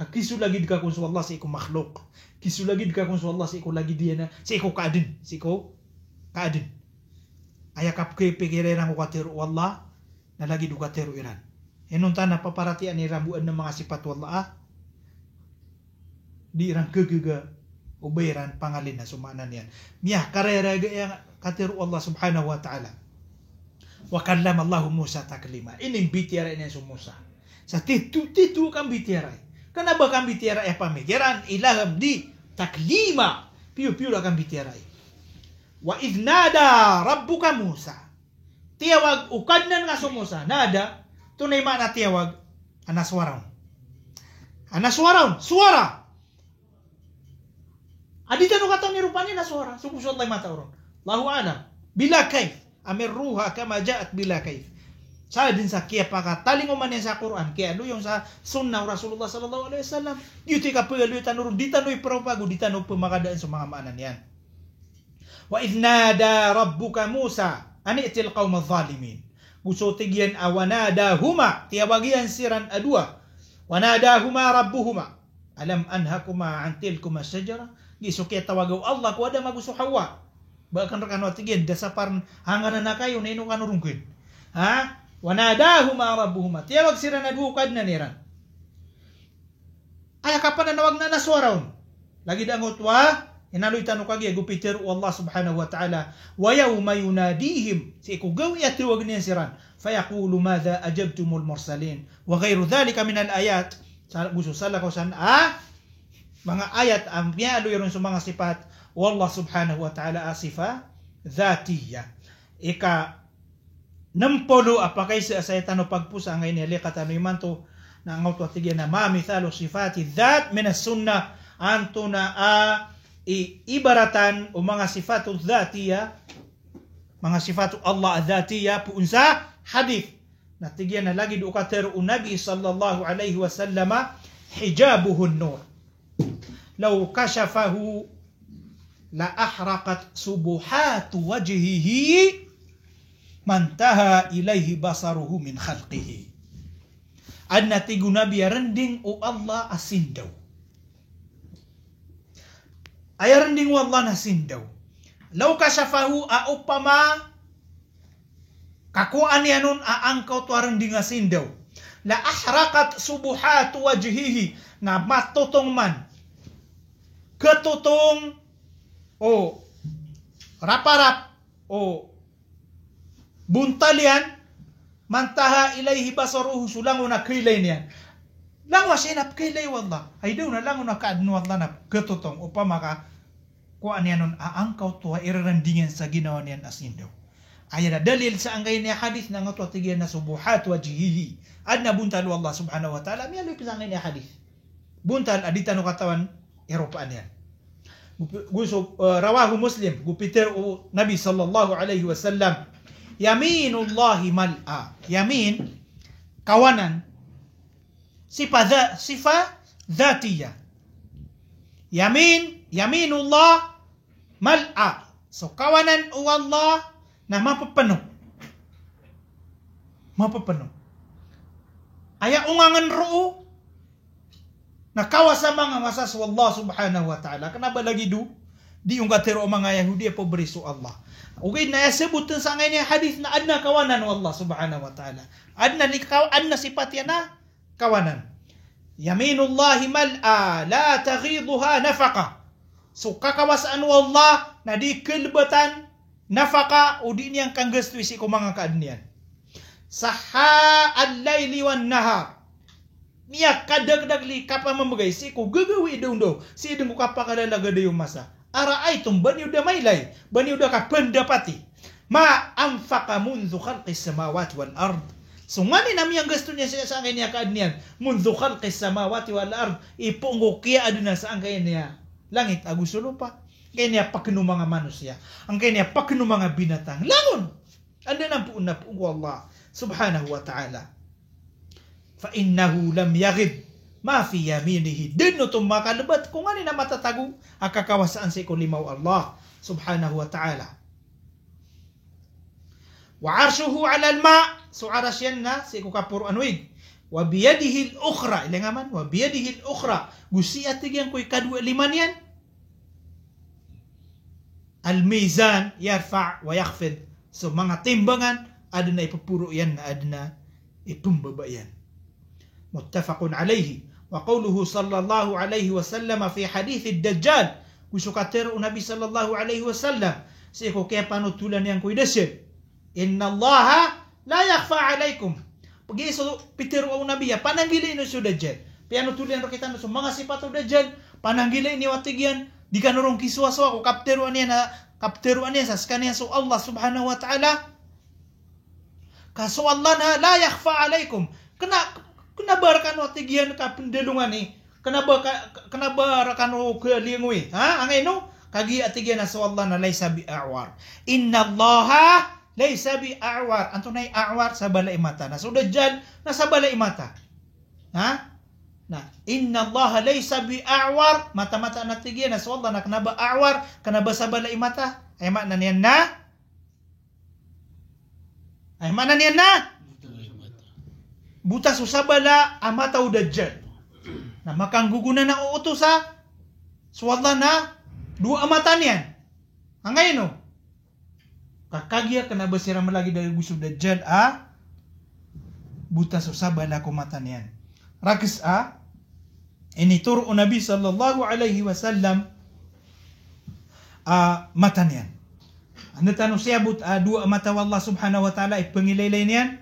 kakisu lagi dika kun Allah sa iku makhluk kisu lagi dika kun Allah sa iku lagi dia na sa iku kaadin aya kap pikiran ko katiru wallah na lagi du katiru iran enuntan na paparatian ni rambuan ng mga sifat wallah di irang kegega ubayran pangalin na sumanan yan. Miyah karera yang katiru Allah subhanahu wa ta'ala. Wa kallama Allah Musa taklima. Ining bitiara ini su Musa. Sa titu kan bitiara. Kenapa kan bitiara pamikiran ilaham di taklima. Piu-piu kan bitiara. Wa idnada rabbuka Musa. Tiawag ukadnan nga su Musa. Nada tunay makna tiawag anaswaraw. Suara. Adita no kata ni rupanya na suara. Subhanallah Allah mata orang. Allahu alam. Bila kaif. Amirruha kama ja'at bila kaif. Sa din sa kiya paka talinguman niya sa Quran. Kaya yung sa sunnah Rasulullah sallallahu alaihi wasallam. Yuti ka pagaluy tanurun. Di tanoy propago. Di tanoy pumakadaan sa mga maanan yan. Wa idnada rabbuka Musa. Ani'til qawma zalimin. Gusto tigyan awanadahuma. Tiyawagian siran adua. Wanadahuma rabbuhuma. Alam anhakuma antilkuma syajara. Giso kaya tawagaw Allah ko ada magusto hawa. Bahkan rekan watigin dasaparn hangaran na kayo na ino kanurungkin. Ha? Wanadahuma rabbuhuma. Tiyawag sira na duukad na niran. Ay kapan na nawag na naswaraon. Lagi dangot wa inaloy tanong kagi gupiter Allah subhanahu wa ta'ala wa yawma yunadihim si ikugaw iyatiwag niya siran fayaqulu madha ajabtumul mursalin wa ghayru dhalika min al-ayat gusto sala ko san mga ayat ang pinaloy sa mga sifat wallah subhanahu wa ta'ala asifa dhatiya ika nampolo apakay sa tano pagpusa ngayon nila katano imanto na ang auto-atigyan na mamithalo sifati dhat minas sunnah anto na ibaratan o mga sifatu dhatiya mga sifatu Allah dhatiya puunsa hadith natigyan na lagi dukater o Nabi sallallahu alaihi wasallama hijabuhun nur law kashafahu la ahraqat subuhatu wajhihi mantaha ilaihi basaruhu min khalqihi adna tigu Nabi rending o Allah asindaw ay rending o Allah nasindaw law kashafahu upama kakuan yanon aangkaw to rending asindaw la ahraqat subuhatu wajhihi nga matutong man ketutong o raparap o buntalian mantaha ilaihi basaruhu sulango na kilay niyan langwa sinap kilay wallah ay daw na lango na kaadno wallah na ketutong upama ka kuan yanon aangkaw to irarandingan sa ginawa niyan asindaw ayana dalil sa angay niya hadith na nga to tigyan na subuhat wajhihi adna buntal wallah subhanahu wa ta'ala miyaloy pisangay niya hadith buntal adita no katawan Europaan yan rawahu Muslim gupitir Nabi sallallahu alaihi wasallam yaminullahi mal'a. Yamin kawanan sifat dzatiyah. Yaminullah mal'a. So kawanan Allah na mapapenuh. Aya ungangan ru'u na kawasa mga masas Allah subhanahu wa ta'ala. Kenapa lagi di ungkatero mga Yahudi po berisu Allah. Okay, na sebutin sa ngayon hadis na adna kawanan Allah subhanahu wa ta'ala. Adna sifat yan na kawanan. Yaminullahi mal'a la taghiduha nafaqa. So kakawasaan Allah na di kelbatan nafaka o di niyang kanggastwisi ko mga kaadniyan. Saha al-layli wan nahar. Niya kadagdagli kapa mamagay si ko gagawi do si idung ko kapa kadalaga dayo masa. Ara'aytum bani udah mailay, bani udah ka pendapati. Ma anfaqa mundu khalqis samawati wal ard. So ngani nami ang gusto niya sa angay niya kaadniyan. Mundu khalqis samawati wal ard. Ipunggo kaya aduna sa angay niya. Langit agus lupa. Kaya niya pakinu mga manusia. Ang kaya niya pakinu mga binatang. Langon! Anda na po na po Allah subhanahu wa ta'ala. Fa innahu lam yaghib ma fi yaminihi. Dino itong makalabat kung ano na matatago ang kakawasaan sa ikulimaw Allah subhanahu wa ta'ala. Wa arshuhu ala al-ma. So aras yan na sa ikukapuro anuig. Wa biyadihi al-ukhra. Ilang aman? Wa biyadihi al-ukhra. Gusi atigyan ko ikadwa liman yan. Al-mizan yarfa' wa yakhfid. So mga timbangan ada na ipupuro yan na ada na ipumbaba yan. Muttafaqun alayhi. Wa qawluhu sallallahu alayhi wa sallam fi hadith ad-dajjal. Kusukatero Nabi sallallahu alayhi wa sallam. Sa iko kaya panutulan yang kuidasyan. Inna allaha la yakhfa alaykum. Pagi so pitiro ang Nabi ya pananggili ino sa dajjal. Pianutulan ro kita no so mga sifat od dajjal pananggili ni watigyan. Di ka nurong kiswa-swa ko kapteruan niya sa skaniya so Allah subhanahu wa ta'ala. Kaso Allah na la yakhfa alaikum. Kenapa kan watigyan ka pendulungan ni? Kenapa kan kelingui? Ha? Angay no? Kagi atigyan na so Allah na laysa bi a'war. Inna Allah laysa bi a'war. Anto nay a'war sa balay mata. Na so dajjal na sa balay mata. Ha? Nah, inna Allah laysa bi a'war. Mata-mata natigyan na so Allah na kanaba a'war, kanaba sa balay mata. Ay makna niyan na? Ay makna niyan na? Buta so sa bala amata o dajjal. Na makanggugunan na uutusa. So Allah na dua amata niyan. Angay no? Kakagya kanaba sira malagi dari gusto dajjal buta so sa bala ko mata niyan. Rakis ini turu Nabi sallallahu alaihi wasallam mata niyan. Ano tanong siya dua mata Allah subhanahu wa ta'ala ipangilaylay niyan.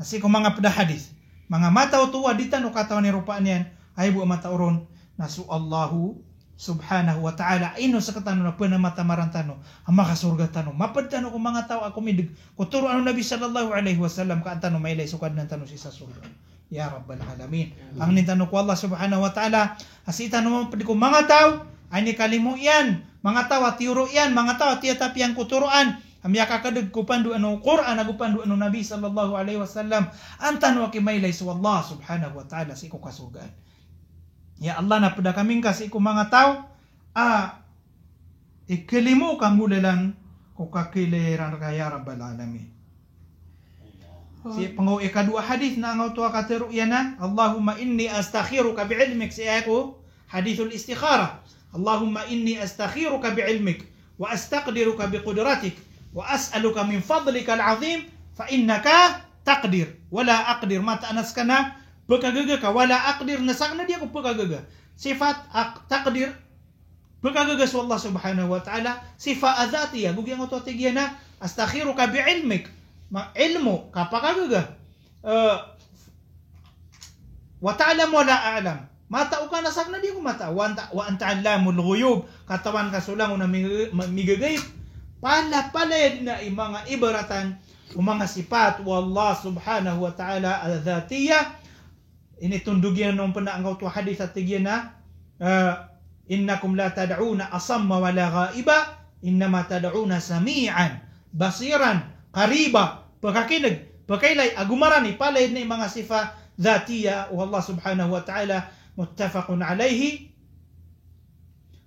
Kasi kung mga pada hadis, mga mata o tuwa di tanong katawan ni rupa niyan ay buwa mata oron nasu Allahu subhanahu wa ta'ala ino sa katano na puna mata marantano ang makasurga tanong mapadtano kung mga tao ako midig kuturo Nabi sallallahu alaihi wasallam ka tanong mailay sukad ng tanong sa surga. Ya Rabbal Alamin. Ang nintano ko Allah subhanahu wa ta'ala, asita naman pwede ko mga tao, ay ni kalimu yan, mga tao at tiro yan, mga tao at tiyatapi ang kuturoan, amya kakadag ko pandu ano Quran, agupandu ano Nabi sallallahu alaihi wasallam, ang tanong akimaylay sa Allah subhanahu wa ta'ala sa iko kasugan. Ya Allah na pada kaming kasi iko mga tao, ikilimu kang lang ko kakiliran kaya Rabbal Alamin. Si pengawi kedua hadis na ang auto kateru yana Allahumma inni astakhiruka bi'ilmik si aku hadithul istikhara Allahumma inni astakhiruka bi'ilmik wa astaqdiruka biqudratik wa as'aluka min fadlika al'azim fa innaka taqdir wala aqdir mata anaskana pekagaga ka wala aqdir nasakna dia ko pekagaga sifat taqdir pekagaga su Allah subhanahu wa ta'ala sifat azatiyah gugyang auto tigiyana astakhiruka bi'ilmik ilmu kapakagaga wa ta'lam wa la a'lam mata uka nasak na di ko mata wa anta allamul ghuyub katawan kasulang na migagayip pala na mga ibaratan o mga sifat wa Allah subhanahu wa ta'ala al-dhatiyah ini tundugyan nung panaangaw to hadith at tigyan na innakum la tad'una asamma wa la ghaiba innama tad'una sami'an basiran qariba. Pagkakinig pagkailay agumaran ni palay ni mga sifa dhatiya wa Allah subhanahu wa ta'ala muttafaqun alayhi.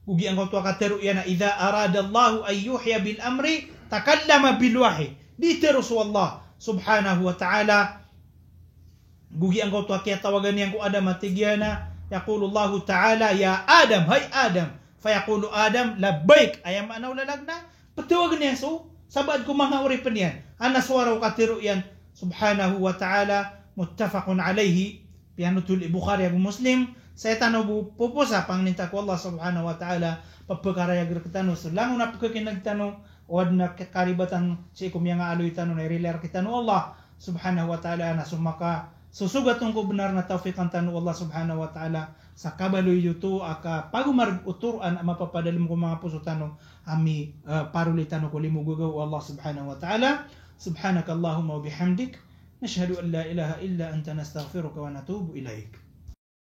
Ugi ang kautua kateru yana idza arada Allah ay yuhya bil amri takallama bil wahyi. Di terus wallah subhanahu wa ta'ala. Gugi ang kautua kaya tawagan yang ku Adam matigyana yaqulu Allah ta'ala ya Adam, hay Adam. Fayaqulu Adam labbaik ayam anaw lalagna. Patawagan niya so sabad ko mga uri paniyan. Ana suara kateru yan subhanahu wa ta'ala muttafaqun alayhi. Pianutul Bukhari ag Muslim. Saya tanaw pupusa pang ninta ko Allah subhanahu wa ta'ala pagpakaraya gerketano selangon na pagkakinagtano wad na karibatan si ikum yang aloy tano na riler kitano Allah subhanahu wa ta'ala na sumaka susugat ko benar na taufikan tano Allah subhanahu wa ta'ala sa kabaloy yuto aka pagumar uturan mapapadalim ko mga puso tano ami parulitano ko limugugaw Allah subhanahu wa ta'ala. Subhanakallahumma wa bihamdik nashhadu an la ilaha illa anta nastaghfiruka wa natubu ilaik.